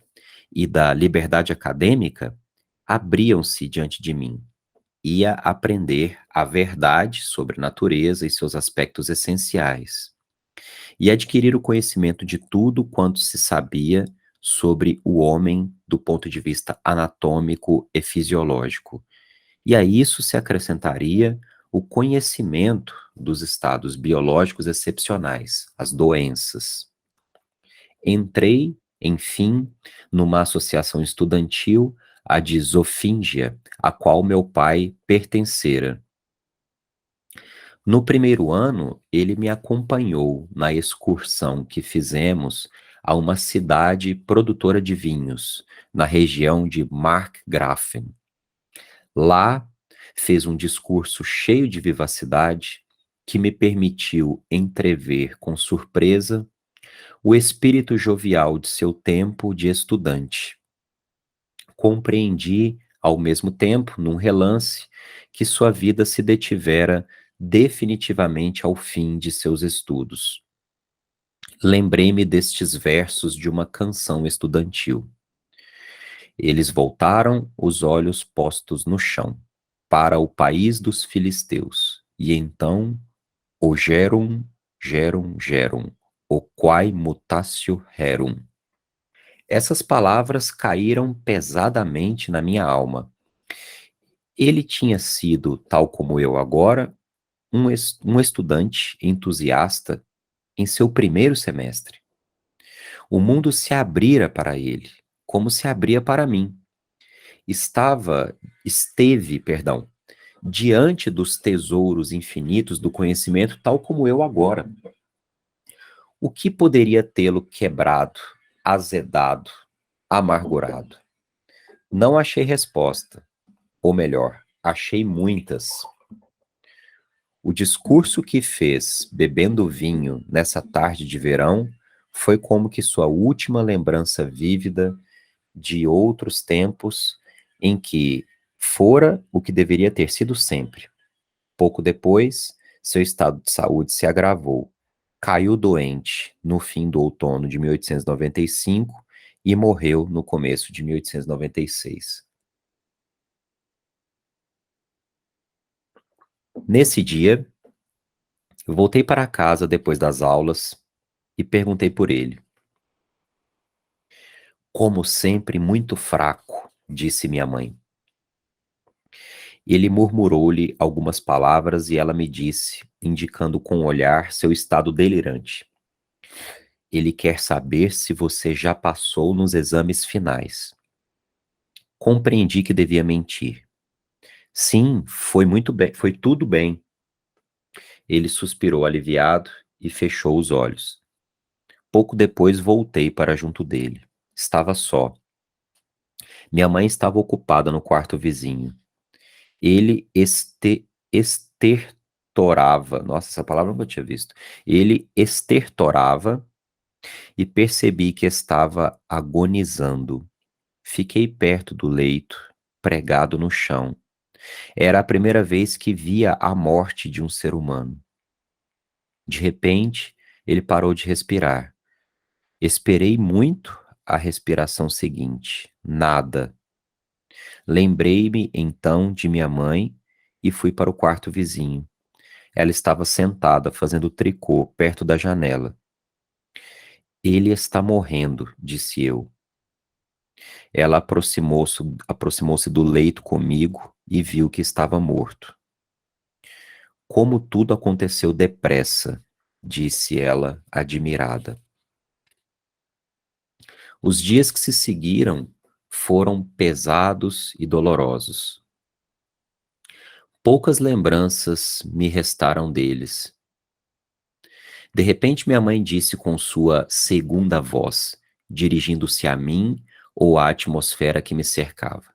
Speaker 1: e da liberdade acadêmica abriam-se diante de mim. Ia aprender a verdade sobre a natureza e seus aspectos essenciais, e adquirir o conhecimento de tudo quanto se sabia sobre o homem do ponto de vista anatômico e fisiológico. E a isso se acrescentaria o conhecimento dos estados biológicos excepcionais, as doenças. Entrei, enfim, numa associação estudantil, a de Zofíngia, a qual meu pai pertencera. No primeiro ano, ele me acompanhou na excursão que fizemos a uma cidade produtora de vinhos, na região de Markgrafen. Lá, fez um discurso cheio de vivacidade que me permitiu entrever com surpresa o espírito jovial de seu tempo de estudante. Compreendi, ao mesmo tempo, num relance, que sua vida se detivera definitivamente ao fim de seus estudos. Lembrei-me destes versos de uma canção estudantil. Eles voltaram os olhos postos no chão, para o país dos filisteus, e então O gerum, gerum, gerum, o quae mutatio rerum. Essas palavras caíram pesadamente na minha alma. Ele tinha sido, tal como eu agora, um estudante entusiasta em seu primeiro semestre. O mundo se abrira para ele, como se abria para mim. Esteve, diante dos tesouros infinitos do conhecimento, tal como eu agora. O que poderia tê-lo quebrado, azedado, amargurado? Não achei resposta, ou melhor, achei muitas. O discurso que fez, bebendo vinho, nessa tarde de verão, foi como que sua última lembrança vívida de outros tempos em que fora o que deveria ter sido sempre. Pouco depois, seu estado de saúde se agravou. Caiu doente no fim do outono de 1895 e morreu no começo de 1896. Nesse dia, eu voltei para casa depois das aulas e perguntei por ele. Como sempre, muito fraco, disse minha mãe. Ele murmurou-lhe algumas palavras e ela me disse, indicando com o olhar seu estado delirante. Ele quer saber se você já passou nos exames finais. Compreendi que devia mentir. Sim, foi muito bem, foi tudo bem. Ele suspirou aliviado e fechou os olhos. Pouco depois voltei para junto dele. Estava só. Minha mãe estava ocupada no quarto vizinho. Ele estertorava. Nossa, essa palavra eu nunca tinha visto. Ele estertorava e percebi que estava agonizando. Fiquei perto do leito, pregado no chão. Era a primeira vez que via a morte de um ser humano. De repente, ele parou de respirar. Esperei muito a respiração seguinte. Nada. Lembrei-me então de minha mãe e fui para o quarto vizinho. Ela estava sentada fazendo tricô perto da janela. Ele está morrendo, disse eu. Ela aproximou-se do leito comigo e viu que estava morto. Como tudo aconteceu depressa, disse ela, admirada. Os dias que se seguiram foram pesados e dolorosos. Poucas lembranças me restaram deles. De repente, minha mãe disse com sua segunda voz, dirigindo-se a mim ou à atmosfera que me cercava.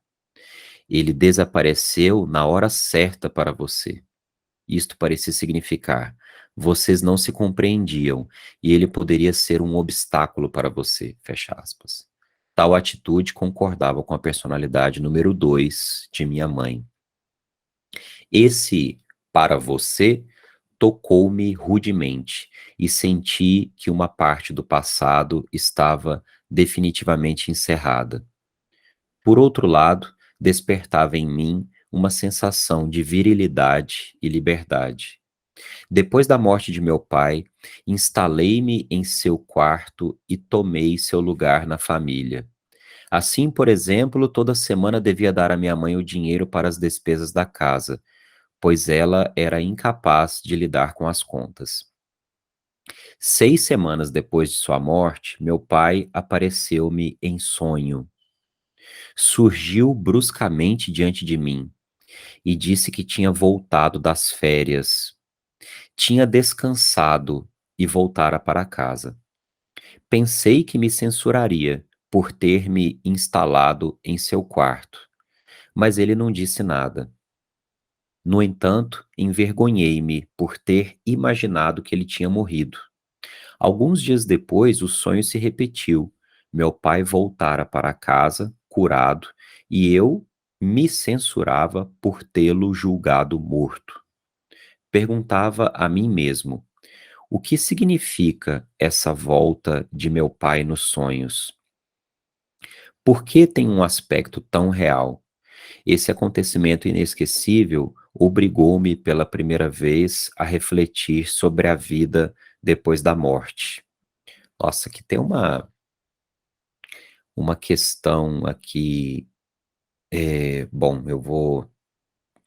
Speaker 1: Ele desapareceu na hora certa para você. Isto parecia significar: vocês não se compreendiam e ele poderia ser um obstáculo para você, fecha aspas. Tal atitude concordava com a personalidade número 2 de minha mãe. Esse, para você, tocou-me rudemente e senti que uma parte do passado estava definitivamente encerrada. Por outro lado, despertava em mim uma sensação de virilidade e liberdade. Depois da morte de meu pai, instalei-me em seu quarto e tomei seu lugar na família. Assim, por exemplo, toda semana devia dar à minha mãe o dinheiro para as despesas da casa, pois ela era incapaz de lidar com as contas. 6 semanas depois de sua morte, meu pai apareceu-me em sonho. Surgiu bruscamente diante de mim e disse que tinha voltado das férias. Tinha descansado e voltara para casa. Pensei que me censuraria por ter me instalado em seu quarto, mas ele não disse nada. No entanto, envergonhei-me por ter imaginado que ele tinha morrido. Alguns dias depois, o sonho se repetiu. Meu pai voltara para casa, curado, e eu me censurava por tê-lo julgado morto. Perguntava a mim mesmo: o que significa essa volta de meu pai nos sonhos? Por que tem um aspecto tão real? Esse acontecimento inesquecível obrigou-me pela primeira vez a refletir sobre a vida depois da morte. Nossa, que tem uma questão aqui, bom, eu vou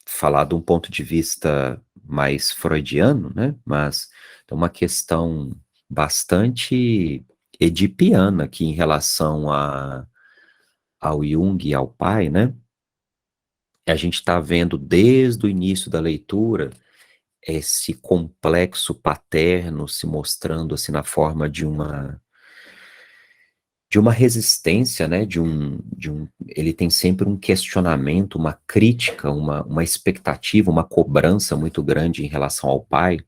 Speaker 1: falar de um ponto de vista mais freudiano, né, mas tem uma questão bastante edipiana aqui em relação ao Jung e ao pai, né. A gente está vendo desde o início da leitura esse complexo paterno se mostrando, assim, na forma de uma resistência, né, ele tem sempre um questionamento, uma crítica, uma expectativa, uma cobrança muito grande em relação ao pai.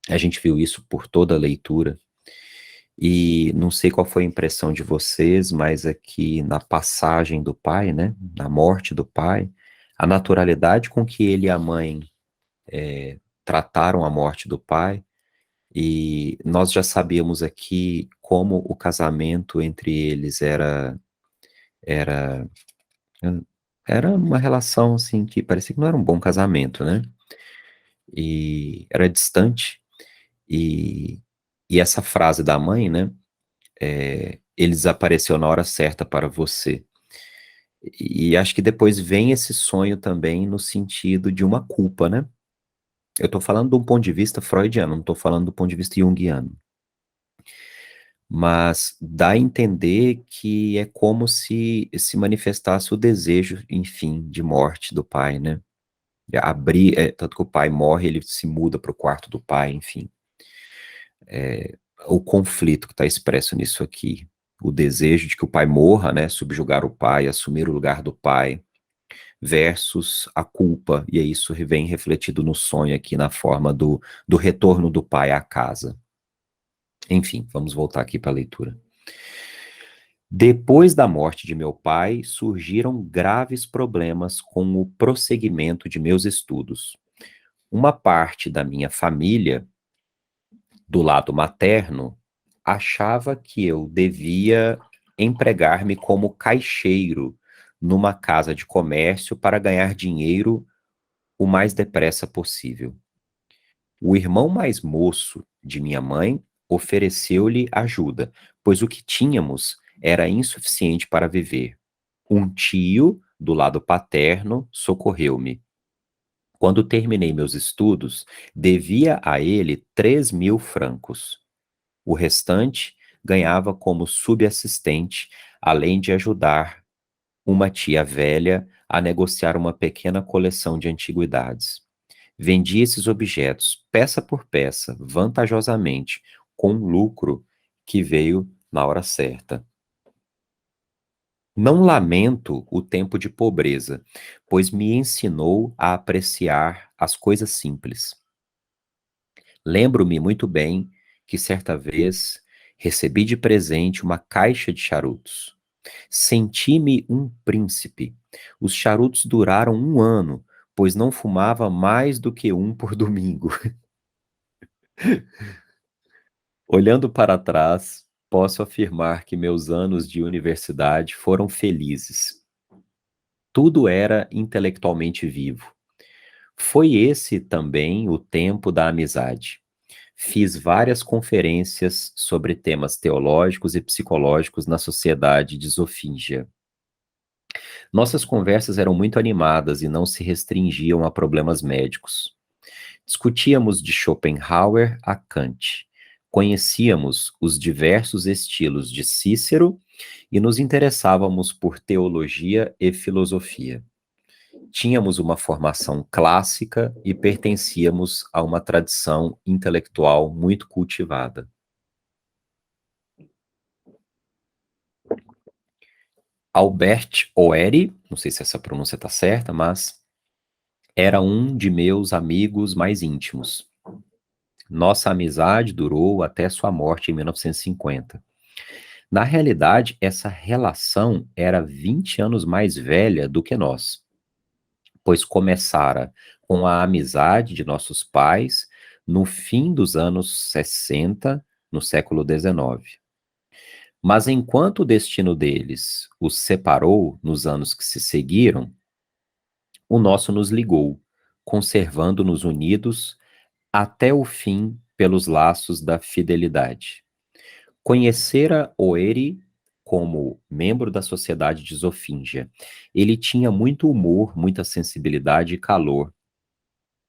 Speaker 1: A gente viu isso por toda a leitura, e não sei qual foi a impressão de vocês, mas aqui na passagem do pai, né, na morte do pai, a naturalidade com que ele e a mãe, trataram a morte do pai, e nós já sabíamos aqui como o casamento entre eles era Hã, era uma relação, assim, que parecia que não era um bom casamento, né, e era distante, e essa frase da mãe, né, "Ele desapareceu na hora certa para você", e acho que depois vem esse sonho também no sentido de uma culpa, né. Eu tô falando de um ponto de vista freudiano, não tô falando do ponto de vista junguiano, mas dá a entender que é como se manifestasse o desejo, enfim, de morte do pai, né. Tanto que o pai morre, ele se muda para o quarto do pai, enfim. O conflito que está expresso nisso aqui, o desejo de que o pai morra, né, subjugar o pai, assumir o lugar do pai, versus a culpa, e aí isso vem refletido no sonho aqui na forma do retorno do pai à casa. Enfim, vamos voltar aqui para a leitura. Depois da morte de meu pai, surgiram graves problemas com o prosseguimento de meus estudos. Uma parte da minha família, do lado materno, achava que eu devia empregar-me como caixeiro numa casa de comércio para ganhar dinheiro o mais depressa possível. O irmão mais moço de minha mãe ofereceu-lhe ajuda, pois o que tínhamos era insuficiente para viver. Um tio, do lado paterno, socorreu-me. Quando terminei meus estudos, devia a ele 3.000 francos. O restante ganhava como subassistente, além de ajudar uma tia velha a negociar uma pequena coleção de antiguidades. Vendi esses objetos, peça por peça, vantajosamente, com lucro que veio na hora certa. Não lamento o tempo de pobreza, pois me ensinou a apreciar as coisas simples. Lembro-me muito bem que certa vez recebi de presente uma caixa de charutos. Senti-me um príncipe. Os charutos duraram 1 ano, pois não fumava mais do que um por domingo. Olhando para trás, posso afirmar que meus anos de universidade foram felizes. Tudo era intelectualmente vivo. Foi esse também o tempo da amizade. Fiz várias conferências sobre temas teológicos e psicológicos na sociedade de Zofíngia. Nossas conversas eram muito animadas e não se restringiam a problemas médicos. Discutíamos de Schopenhauer a Kant. Conhecíamos os diversos estilos de Cícero e nos interessávamos por teologia e filosofia. Tínhamos uma formação clássica e pertencíamos a uma tradição intelectual muito cultivada. Albert Oeri, não sei se essa pronúncia está certa, mas era um de meus amigos mais íntimos. Nossa amizade durou até sua morte em 1950. Na realidade, essa relação era 20 anos mais velha do que nós, pois começara com a amizade de nossos pais no fim dos anos 60, no século XIX. Mas enquanto o destino deles os separou nos anos que se seguiram, o nosso nos ligou, conservando-nos unidos até o fim pelos laços da fidelidade. Conhecera Oeri como membro da sociedade de Zofíngia. Ele tinha muito humor, muita sensibilidade e calor,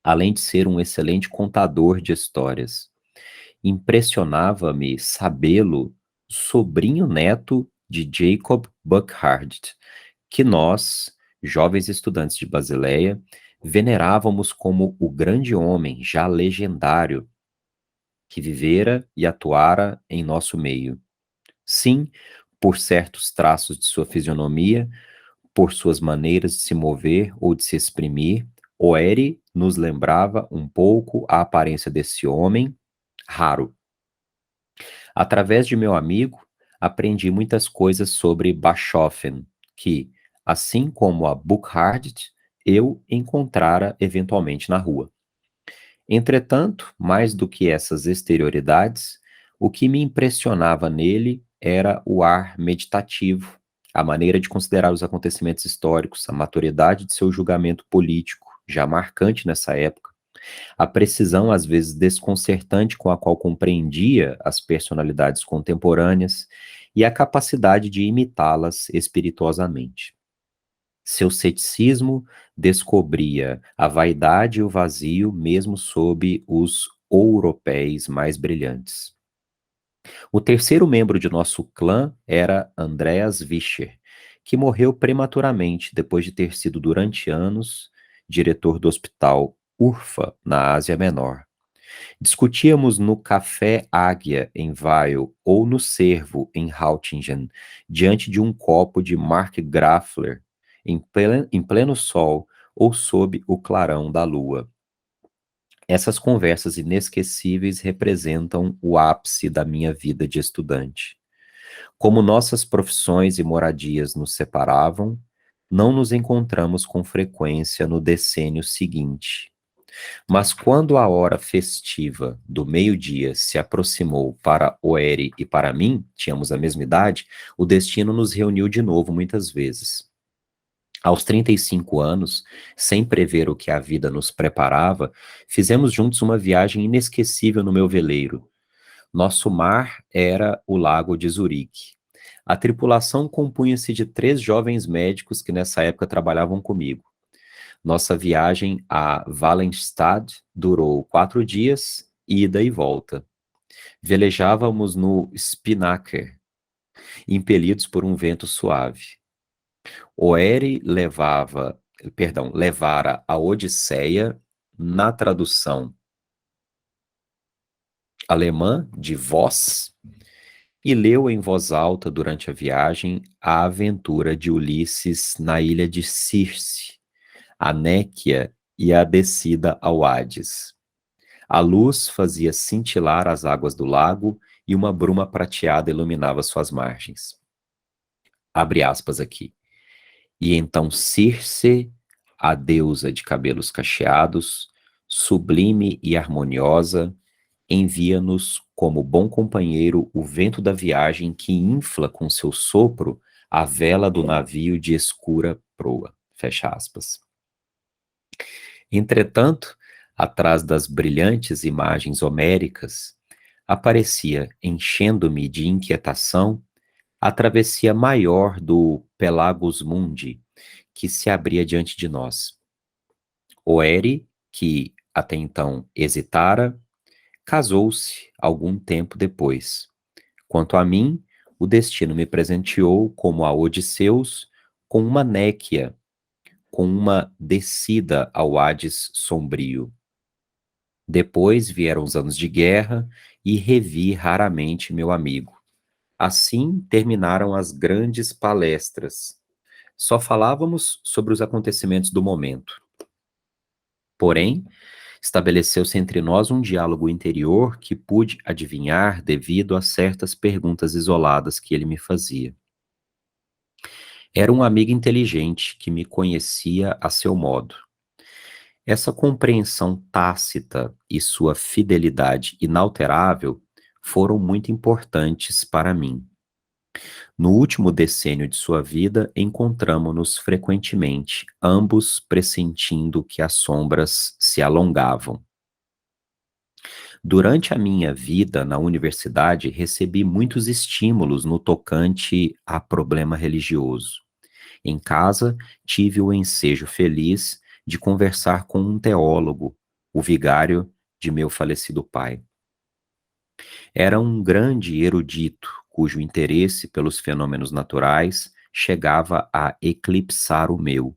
Speaker 1: além de ser um excelente contador de histórias. Impressionava-me sabê-lo sobrinho neto de Jacob Burckhardt, que nós, jovens estudantes de Basileia, venerávamos como o grande homem já legendário que vivera e atuara em nosso meio. Sim, por certos traços de sua fisionomia, por suas maneiras de se mover ou de se exprimir, Oeri nos lembrava um pouco a aparência desse homem raro. Através de meu amigo, aprendi muitas coisas sobre Bachofen, que, assim como a Burckhardt, eu encontrara eventualmente na rua. Entretanto, mais do que essas exterioridades, o que me impressionava nele era o ar meditativo, a maneira de considerar os acontecimentos históricos, a maturidade de seu julgamento político, já marcante nessa época, a precisão, às vezes desconcertante, com a qual compreendia as personalidades contemporâneas e a capacidade de imitá-las espirituosamente. Seu ceticismo descobria a vaidade e o vazio mesmo sob os ouropéis mais brilhantes. O terceiro membro de nosso clã era Andreas Vischer, que morreu prematuramente depois de ter sido durante anos diretor do hospital Urfa, na Ásia Menor. Discutíamos no Café Águia, em Weil, ou no Cervo, em Hautingen, diante de um copo de Mark Graffler, em pleno sol ou sob o clarão da lua. Essas conversas inesquecíveis representam o ápice da minha vida de estudante. Como nossas profissões e moradias nos separavam, não nos encontramos com frequência no decênio seguinte. Mas quando a hora festiva do meio-dia se aproximou para Oeri e para mim, tínhamos a mesma idade, o destino nos reuniu de novo muitas vezes. Aos 35 anos, sem prever o que a vida nos preparava, fizemos juntos uma viagem inesquecível no meu veleiro. Nosso mar era o Lago de Zurique. A tripulação compunha-se de 3 jovens médicos que nessa época trabalhavam comigo. Nossa viagem a Wallenstad durou 4 dias, ida e volta. Velejávamos no Spinnaker, impelidos por um vento suave. Oeri levara a Odisseia, na tradução alemã de Voss, e leu em voz alta durante a viagem a aventura de Ulisses na ilha de Circe, a Néquia e a descida ao Hades. A luz fazia cintilar as águas do lago e uma bruma prateada iluminava suas margens. Abre aspas aqui. E então Circe, a deusa de cabelos cacheados, sublime e harmoniosa, envia-nos como bom companheiro o vento da viagem que infla com seu sopro a vela do navio de escura proa. Fecha aspas. Entretanto, atrás das brilhantes imagens homéricas, aparecia, enchendo-me de inquietação, a travessia maior do Pelagus Mundi, que se abria diante de nós. Oeri, que até então hesitara, casou-se algum tempo depois. Quanto a mim, o destino me presenteou, como a Odisseus, com uma néquia, com uma descida ao Hades sombrio. Depois vieram os anos de guerra e revi raramente meu amigo. Assim terminaram as grandes palestras. Só falávamos sobre os acontecimentos do momento. Porém, estabeleceu-se entre nós um diálogo interior que pude adivinhar devido a certas perguntas isoladas que ele me fazia. Era um amigo inteligente que me conhecia a seu modo. Essa compreensão tácita e sua fidelidade inalterável foram muito importantes para mim. No último decênio de sua vida, encontramo-nos frequentemente, ambos pressentindo que as sombras se alongavam. Durante a minha vida na universidade, recebi muitos estímulos no tocante a problema religioso. Em casa, tive o ensejo feliz de conversar com um teólogo, o vigário de meu falecido pai. Era um grande erudito, cujo interesse pelos fenômenos naturais chegava a eclipsar o meu.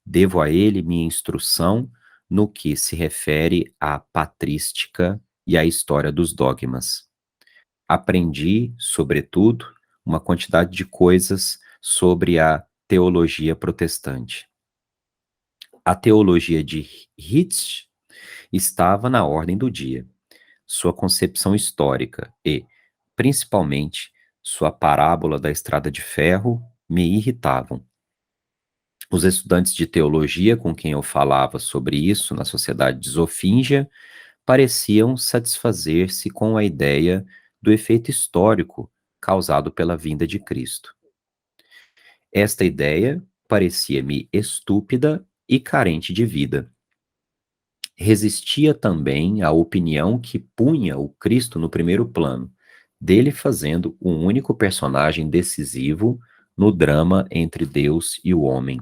Speaker 1: Devo a ele minha instrução no que se refere à patrística e à história dos dogmas. Aprendi, sobretudo, uma quantidade de coisas sobre a teologia protestante. A teologia de Hitch estava na ordem do dia. Sua concepção histórica e, principalmente, sua parábola da estrada de ferro me irritavam. Os estudantes de teologia com quem eu falava sobre isso na sociedade de Zofíngia pareciam satisfazer-se com a ideia do efeito histórico causado pela vinda de Cristo. Esta ideia parecia-me estúpida e carente de vida. Resistia também à opinião que punha o Cristo no primeiro plano, dele fazendo o único personagem decisivo no drama entre Deus e o homem.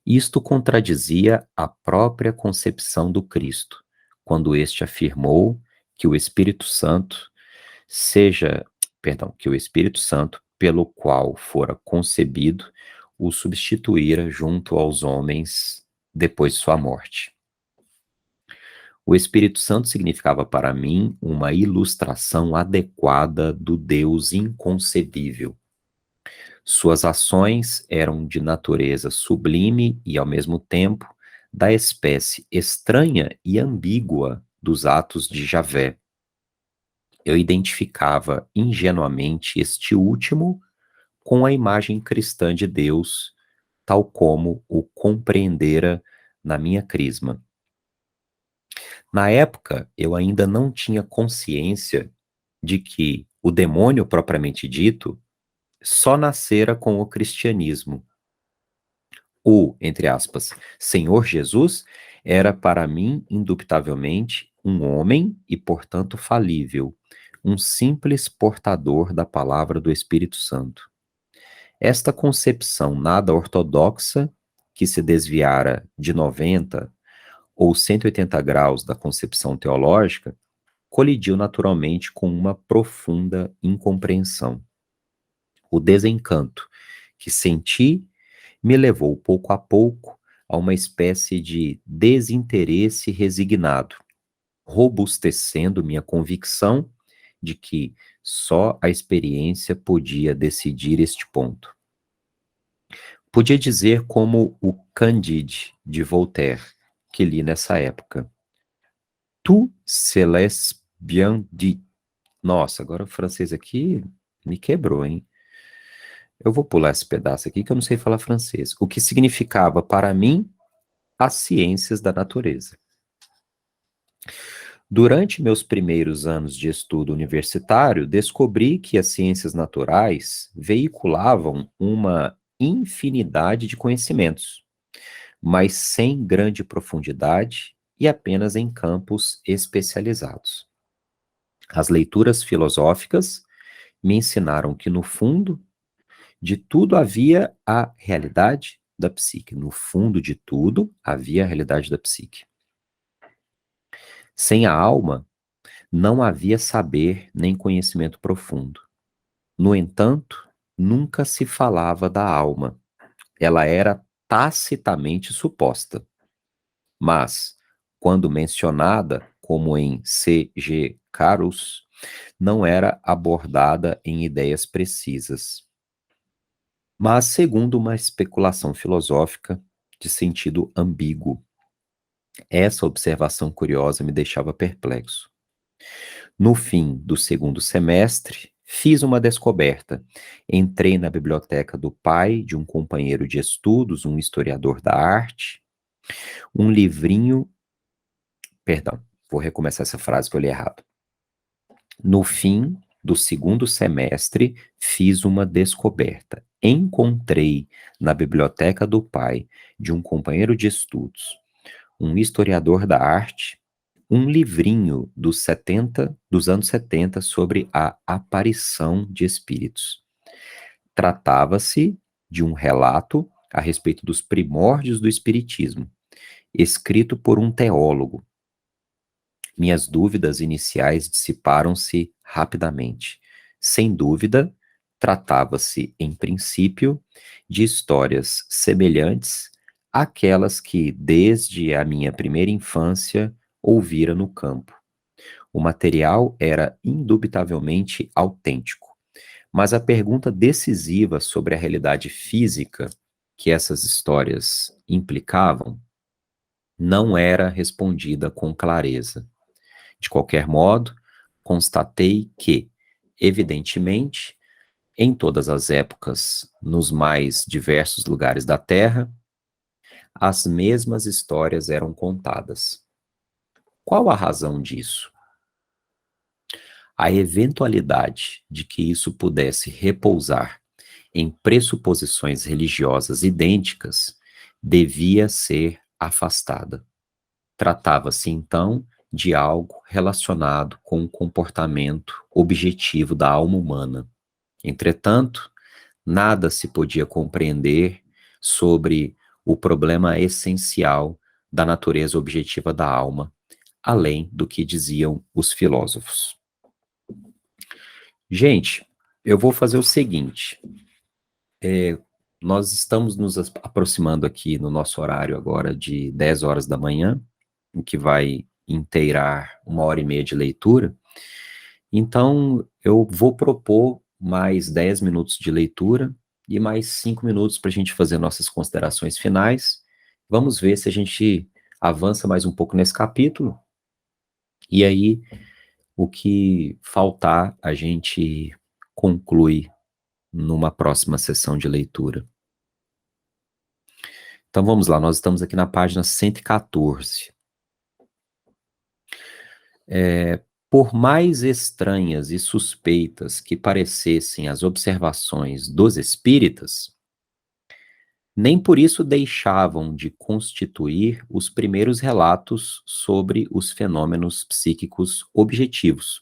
Speaker 1: Isto contradizia a própria concepção do Cristo, quando este afirmou que o Espírito Santo que o Espírito Santo, pelo qual fora concebido, o substituíra junto aos homens depois de sua morte. O Espírito Santo significava para mim uma ilustração adequada do Deus inconcebível. Suas ações eram de natureza sublime e, ao mesmo tempo, da espécie estranha e ambígua dos atos de Javé. Eu identificava ingenuamente este último com a imagem cristã de Deus, tal como o compreendera na minha crisma. Na época, eu ainda não tinha consciência de que o demônio propriamente dito só nascera com o cristianismo. O, entre aspas, Senhor Jesus era para mim, indubitavelmente, um homem e, portanto, falível, um simples portador da palavra do Espírito Santo. Esta concepção nada ortodoxa, que se desviara de 90 ou 180 graus da concepção teológica, colidiu naturalmente com uma profunda incompreensão. O desencanto que senti me levou pouco a pouco a uma espécie de desinteresse resignado, robustecendo minha convicção de que só a experiência podia decidir este ponto. Podia dizer como o Candide de Voltaire, que li nessa época. Tout se laisse bien dit. Nossa, agora o francês aqui me quebrou, hein? Eu vou pular esse pedaço aqui que eu não sei falar francês. O que significava para mim as ciências da natureza. Durante meus primeiros anos de estudo universitário, descobri que as ciências naturais veiculavam uma infinidade de conhecimentos, mas sem grande profundidade e apenas em campos especializados. As leituras filosóficas me ensinaram que, no fundo de tudo, havia a realidade da psique. No fundo de tudo, havia a realidade da psique. Sem a alma, não havia saber nem conhecimento profundo. No entanto, nunca se falava da alma. Ela era tacitamente suposta. Mas, quando mencionada, como em C.G. Carus, não era abordada em ideias precisas, mas segundo uma especulação filosófica de sentido ambíguo. Essa observação curiosa me deixava perplexo. No fim do segundo semestre, fiz uma descoberta. Entrei na biblioteca do pai de um companheiro de estudos, um historiador da arte, um livrinho. Perdão, vou recomeçar essa frase que eu li errado. No fim do segundo semestre, fiz uma descoberta. Encontrei na biblioteca do pai de um companheiro de estudos, um historiador da arte, um livrinho dos anos 70 sobre a aparição de espíritos. Tratava-se de um relato a respeito dos primórdios do espiritismo, escrito por um teólogo. Minhas dúvidas iniciais dissiparam-se rapidamente. Sem dúvida, tratava-se, em princípio, de histórias semelhantes àquelas que, desde a minha primeira infância, ouvira no campo. O material era indubitavelmente autêntico, mas a pergunta decisiva sobre a realidade física que essas histórias implicavam não era respondida com clareza. De qualquer modo, constatei que, evidentemente, em todas as épocas, nos mais diversos lugares da Terra, as mesmas histórias eram contadas. Qual a razão disso? A eventualidade de que isso pudesse repousar em pressuposições religiosas idênticas devia ser afastada. Tratava-se, então, de algo relacionado com o comportamento objetivo da alma humana. Entretanto, nada se podia compreender sobre o problema essencial da natureza objetiva da alma, além do que diziam os filósofos. Gente, eu vou fazer o seguinte, nós estamos nos aproximando aqui no nosso horário agora de 10 horas da manhã, o que vai inteirar 1h30 de leitura, então eu vou propor mais 10 minutos de leitura e mais 5 minutos para a gente fazer nossas considerações finais. Vamos ver se a gente avança mais um pouco nesse capítulo, e aí o que faltar a gente conclui numa próxima sessão de leitura. Então vamos lá, nós estamos aqui na página 114. Por mais estranhas e suspeitas que parecessem as observações dos espíritas, nem por isso deixavam de constituir os primeiros relatos sobre os fenômenos psíquicos objetivos.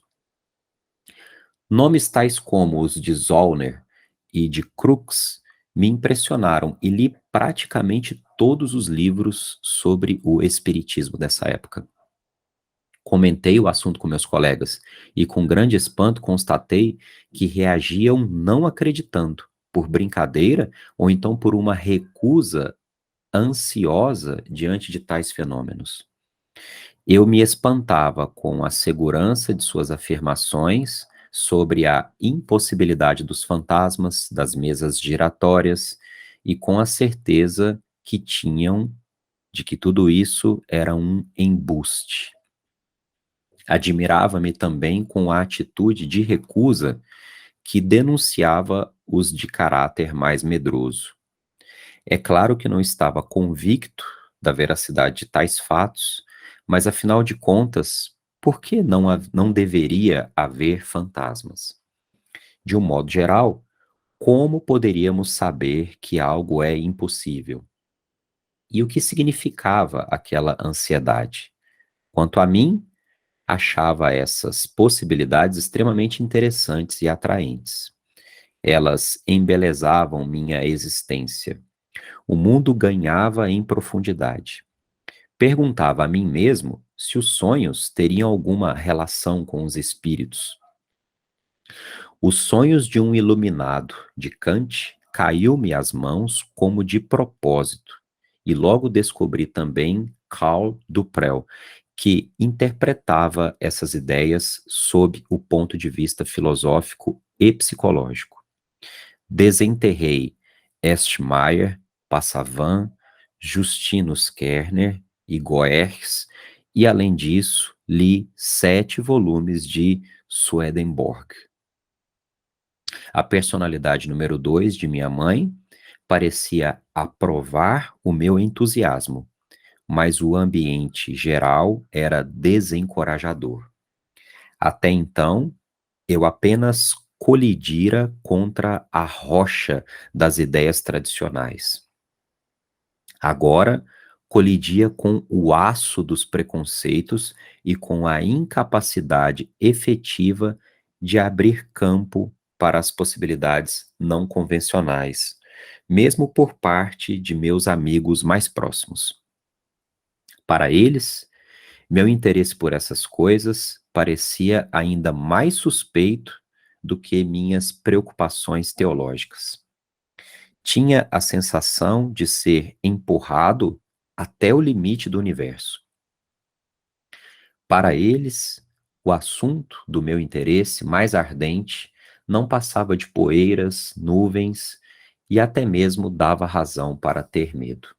Speaker 1: Nomes tais como os de Zollner e de Crookes me impressionaram e li praticamente todos os livros sobre o espiritismo dessa época. Comentei o assunto com meus colegas e com grande espanto constatei que reagiam não acreditando, por brincadeira ou então por uma recusa ansiosa diante de tais fenômenos. Eu me espantava com a segurança de suas afirmações sobre a impossibilidade dos fantasmas, das mesas giratórias, e com a certeza que tinham de que tudo isso era um embuste. Admirava-me também com a atitude de recusa que denunciava os de caráter mais medroso. É claro que não estava convicto da veracidade de tais fatos, mas afinal de contas, por que não deveria haver fantasmas? De um modo geral, como poderíamos saber que algo é impossível? E o que significava aquela ansiedade? Quanto a mim, achava essas possibilidades extremamente interessantes e atraentes. Elas embelezavam minha existência. O mundo ganhava em profundidade. Perguntava a mim mesmo se os sonhos teriam alguma relação com os espíritos. Os sonhos de um iluminado de Kant caiu-me às mãos como de propósito, e logo descobri também Karl Duprel, que interpretava essas ideias sob o ponto de vista filosófico e psicológico. Desenterrei Estmeyer, Passavant, Justinus Kerner e Goertz, e além disso, li 7 volumes de Swedenborg. A personalidade número 2 de minha mãe parecia aprovar o meu entusiasmo, mas o ambiente geral era desencorajador. Até então, Eu apenas colidira contra a rocha das ideias tradicionais. Agora, colidia com o aço dos preconceitos e com a incapacidade efetiva de abrir campo para as possibilidades não convencionais, mesmo por parte de meus amigos mais próximos. Para eles, meu interesse por essas coisas parecia ainda mais suspeito do que minhas preocupações teológicas. Tinha a sensação de ser empurrado até o limite do universo. Para eles, o assunto do meu interesse mais ardente não passava de poeiras, nuvens e até mesmo dava razão para ter medo.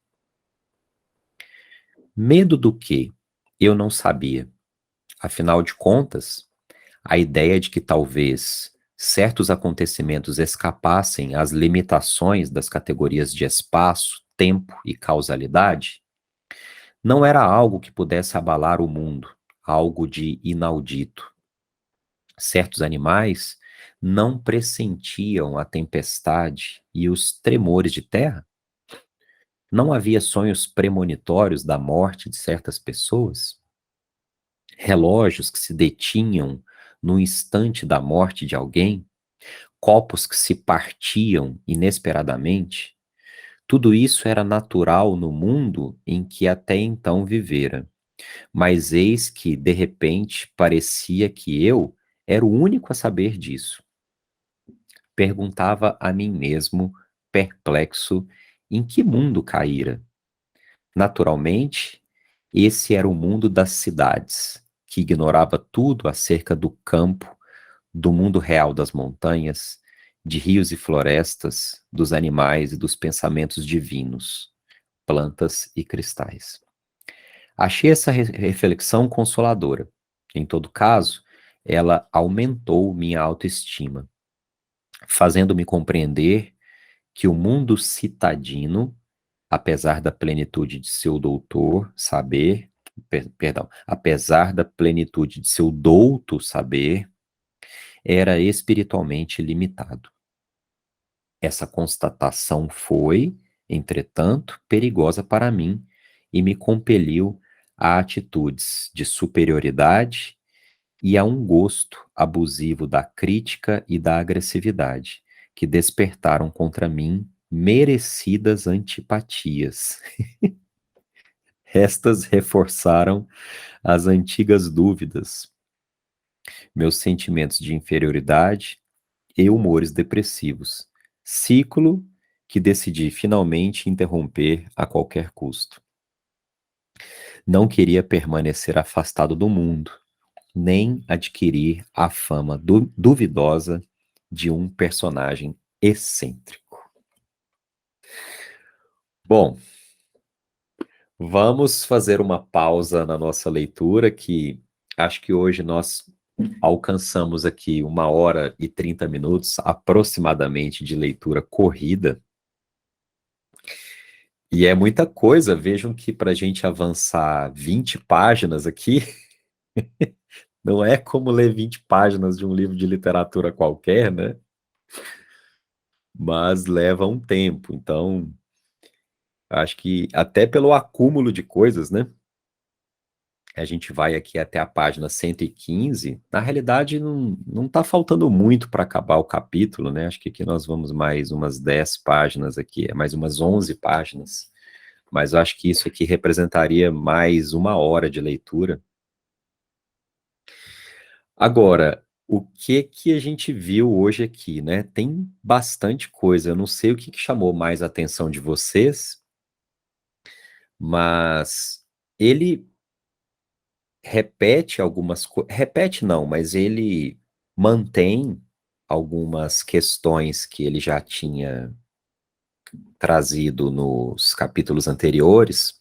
Speaker 1: Medo do quê? Eu não sabia. Afinal de contas, a ideia de que talvez certos acontecimentos escapassem às limitações das categorias de espaço, tempo e causalidade não era algo que pudesse abalar o mundo, algo de inaudito. Certos animais não pressentiam a tempestade e os tremores de terra? Não havia sonhos premonitórios da morte de certas pessoas? Relógios que se detinham no instante da morte de alguém? Copos que se partiam inesperadamente? Tudo isso era natural no mundo em que até então vivera. Mas eis que, de repente, parecia que eu era o único a saber disso. Perguntava a mim mesmo, perplexo, em que mundo caíra. Naturalmente, esse era o mundo das cidades, que ignorava tudo acerca do campo, do mundo real das montanhas, de rios e florestas, dos animais e dos pensamentos divinos, plantas e cristais. Achei essa reflexão consoladora. Em todo caso, ela aumentou minha autoestima, fazendo-me compreender que o mundo citadino, apesar da plenitude de seu doutor saber, perdão, apesar da plenitude de seu douto saber, era espiritualmente limitado. Essa constatação foi, entretanto, perigosa para mim e me compeliu a atitudes de superioridade e a um gosto abusivo da crítica e da agressividade, que despertaram contra mim merecidas antipatias. Estas reforçaram as antigas dúvidas, meus sentimentos de inferioridade e humores depressivos, ciclo que decidi finalmente interromper a qualquer custo. Não queria permanecer afastado do mundo, nem adquirir a fama duvidosa de um personagem excêntrico. Bom, vamos fazer uma pausa na nossa leitura, que acho que hoje nós alcançamos aqui 1 hora e 30 minutos aproximadamente de leitura corrida. E é muita coisa, vejam que para a gente avançar 20 páginas aqui, não é como ler 20 páginas de um livro de literatura qualquer, né? Mas leva um tempo, então acho que até pelo acúmulo de coisas, né? A gente vai aqui até a página 115. Na realidade, não está faltando muito para acabar o capítulo, né? Acho que aqui nós vamos mais umas 10 páginas aqui, mais umas 11 páginas. Mas eu acho que isso aqui representaria mais 1 hora de leitura. Agora, o que que a gente viu hoje aqui, né? Tem bastante coisa. Eu não sei o que chamou mais a atenção de vocês, mas ele repete algumas coisas. Repete não, mas ele mantém algumas questões que ele já tinha trazido nos capítulos anteriores.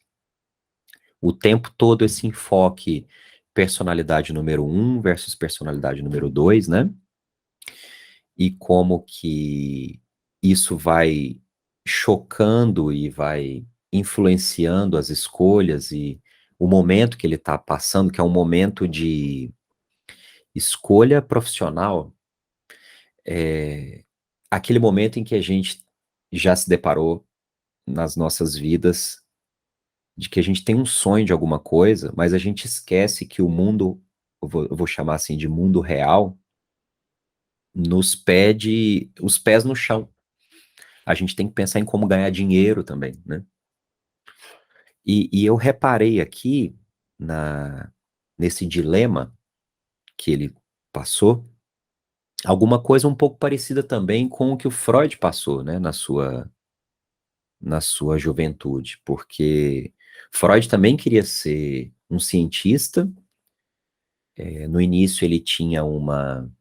Speaker 1: O tempo todo esse enfoque personalidade número 1 versus personalidade número 2, né? E como que isso vai chocando e vai influenciando as escolhas e o momento que ele está passando, que é um momento de escolha profissional, aquele momento em que a gente já se deparou nas nossas vidas de que a gente tem um sonho de alguma coisa, mas a gente esquece que o mundo, eu vou chamar assim de mundo real, nos pede os pés no chão. A gente tem que pensar em como ganhar dinheiro também, né? E eu reparei aqui nesse dilema que ele passou, alguma coisa um pouco parecida também com o que o Freud passou, né, na sua juventude, porque Freud também queria ser um cientista. No início ele tinha uma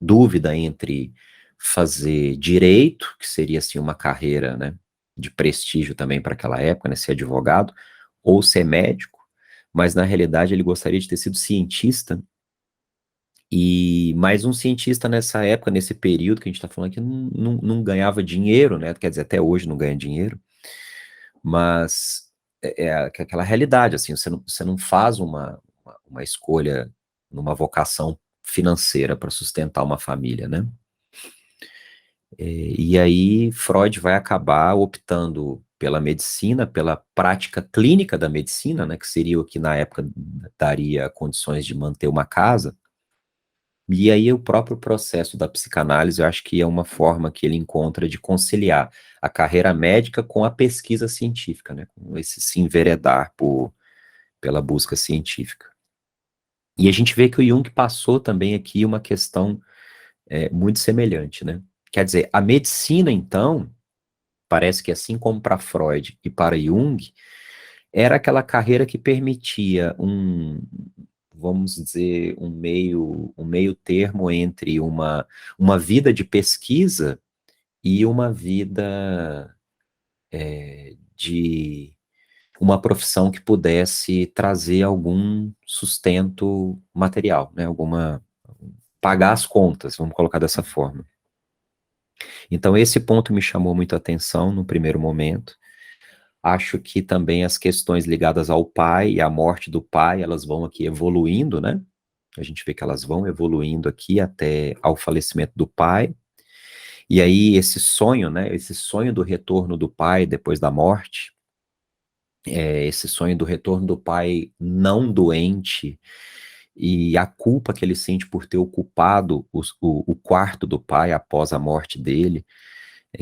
Speaker 1: dúvida entre fazer direito, que seria assim uma carreira, né, de prestígio também para aquela época, né, ser advogado, ou ser médico, mas na realidade ele gostaria de ter sido cientista. E mais um cientista nessa época, nesse período que a gente está falando que não ganhava dinheiro, né? Quer dizer, até hoje não ganha dinheiro, mas aquela realidade, assim, você não faz uma escolha numa vocação financeira para sustentar uma família, né? E aí Freud vai acabar optando pela medicina, pela prática clínica da medicina, né? Que seria o que na época daria condições de manter uma casa. E aí o próprio processo da psicanálise, eu acho que é uma forma que ele encontra de conciliar a carreira médica com a pesquisa científica, né? Com esse se enveredar pela busca científica. E a gente vê que o Jung passou também aqui uma questão muito semelhante, né? Quer dizer, a medicina, então, parece que assim como para Freud e para Jung, era aquela carreira que permitia vamos dizer, um meio termo entre uma vida de pesquisa e uma vida de uma profissão que pudesse trazer algum sustento material, né? Pagar as contas, vamos colocar dessa forma. Então, esse ponto me chamou muito a atenção no primeiro momento. Acho que também as questões ligadas ao pai e à morte do pai, elas vão aqui evoluindo, né? A gente vê que elas vão evoluindo aqui até ao falecimento do pai. E aí esse sonho, né? Esse sonho do retorno do pai depois da morte, esse sonho do retorno do pai não doente e a culpa que ele sente por ter ocupado o quarto do pai após a morte dele,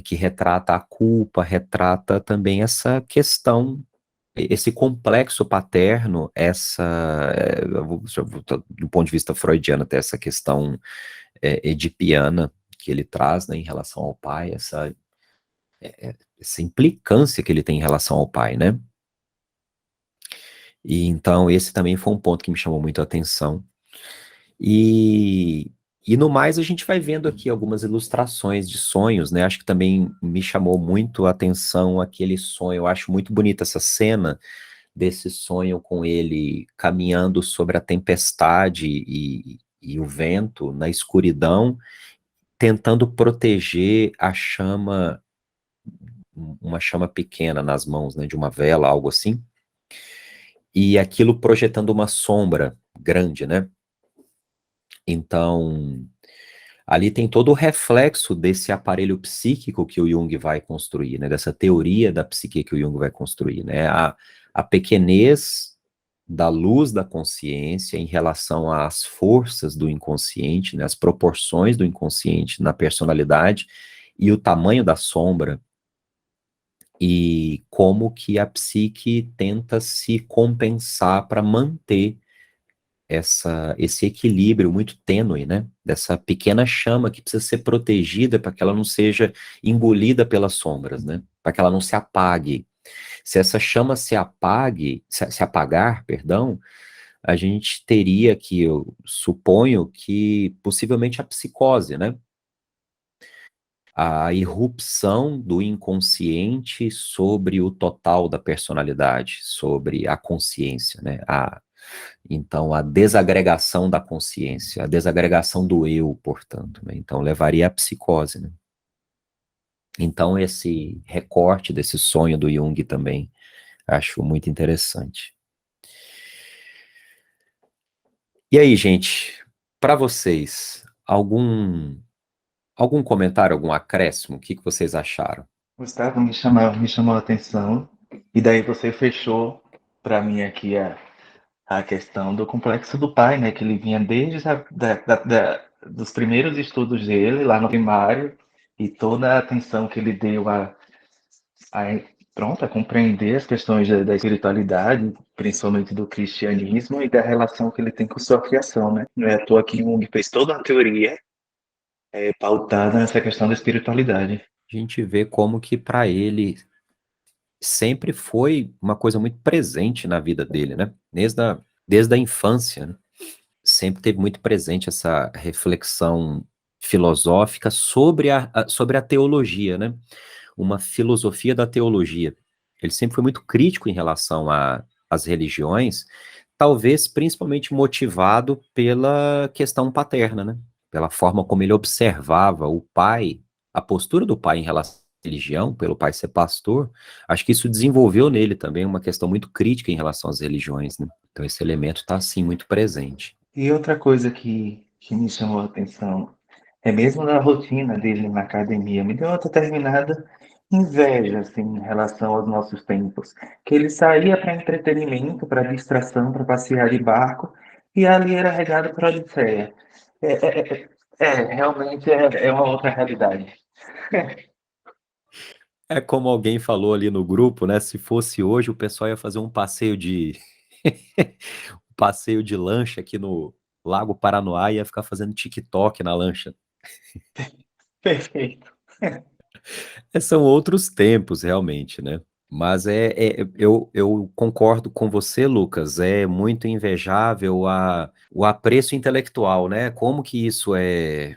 Speaker 1: que retrata a culpa, retrata também essa questão, esse complexo paterno, do ponto de vista freudiano, até essa questão edipiana que ele traz, né, em relação ao pai, essa implicância que ele tem em relação ao pai, né? E então esse também foi um ponto que me chamou muito a atenção. E, e no mais a gente vai vendo aqui algumas ilustrações de sonhos, né? Acho que também me chamou muito a atenção aquele sonho. Eu acho muito bonita essa cena desse sonho com ele caminhando sobre a tempestade e o vento na escuridão, tentando proteger a chama, uma chama pequena nas mãos, né, de uma vela, algo assim, e aquilo projetando uma sombra grande, né? Então, ali tem todo o reflexo desse aparelho psíquico que o Jung vai construir, né? Dessa teoria da psique que o Jung vai construir, né? A pequenez da luz da consciência em relação às forças do inconsciente, né? As proporções do inconsciente na personalidade e o tamanho da sombra e como que a psique tenta se compensar para manter esse equilíbrio muito tênue, né? Dessa pequena chama que precisa ser protegida para que ela não seja engolida pelas sombras, né? Para que ela não se apague. Se essa chama se apagar, perdão, a gente teria que, eu suponho que possivelmente a psicose, né? A irrupção do inconsciente sobre o total da personalidade, sobre a consciência, né? Então, a desagregação da consciência, a desagregação do eu, portanto, né? Então, levaria à psicose, né? Então, esse recorte desse sonho do Jung também acho muito interessante. E aí, gente, para vocês, algum Algum comentário, algum acréscimo? O que que vocês acharam?
Speaker 2: Gustavo, me chamou a atenção, e daí você fechou para mim aqui a questão do complexo do pai, né? Que ele vinha desde dos primeiros estudos dele, lá no primário, e toda a atenção que ele deu a, pronto, a compreender as questões da espiritualidade, principalmente do cristianismo, e da relação que ele tem com sua criação, né? Não é à toa que Jung fez toda uma teoria pautada nessa questão da espiritualidade.
Speaker 1: A gente vê como que para ele sempre foi uma coisa muito presente na vida dele, né? Desde a infância, né? Sempre teve muito presente essa reflexão filosófica sobre a teologia, né? Uma filosofia da teologia. Ele sempre foi muito crítico em relação às religiões, talvez principalmente motivado pela questão paterna, né? Pela forma como ele observava o pai, a postura do pai em relação à religião, pelo pai ser pastor. Acho que isso desenvolveu nele também uma questão muito crítica em relação às religiões, né? Então esse elemento está, sim, muito presente.
Speaker 2: E outra coisa que me chamou a atenção é mesmo na rotina dele na academia, me deu uma determinada inveja assim, em relação aos nossos tempos, que ele saía para entretenimento, para distração, para passear de barco, e ali era regado para a Odisseia. É, realmente é uma outra realidade.
Speaker 1: É como alguém falou ali no grupo, né? Se fosse hoje, o pessoal ia fazer um passeio de um passeio de lancha aqui no Lago Paranoá e ia ficar fazendo TikTok na lancha.
Speaker 2: Perfeito.
Speaker 1: São outros tempos, realmente, né? Mas eu concordo com você, Lucas. É muito invejável o apreço intelectual, né? Como que isso é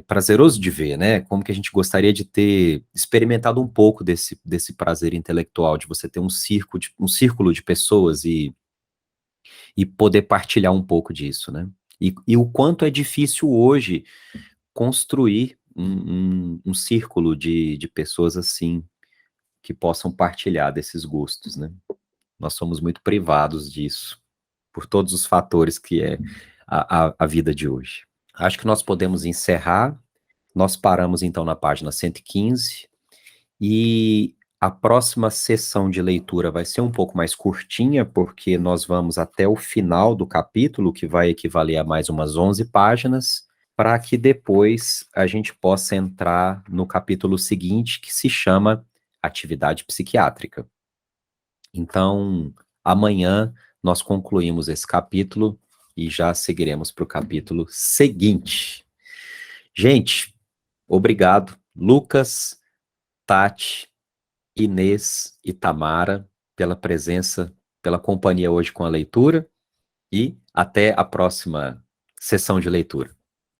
Speaker 1: prazeroso de ver, né? Como que a gente gostaria de ter experimentado um pouco desse prazer intelectual, de você ter um círculo de pessoas e poder partilhar um pouco disso, né? E o quanto é difícil hoje construir um círculo de pessoas assim, que possam partilhar desses gostos, né? Nós somos muito privados disso, por todos os fatores que é a vida de hoje. Acho que nós podemos encerrar. Nós paramos então na página 115 e a próxima sessão de leitura vai ser um pouco mais curtinha, porque nós vamos até o final do capítulo, que vai equivaler a mais umas 11 páginas, para que depois a gente possa entrar no capítulo seguinte, que se chama Atividade Psiquiátrica. Então, amanhã nós concluímos esse capítulo e já seguiremos para o capítulo seguinte. Gente, obrigado. Lucas, Tati, Inês e Tamara, pela presença, pela companhia hoje com a leitura, e até a próxima sessão de leitura.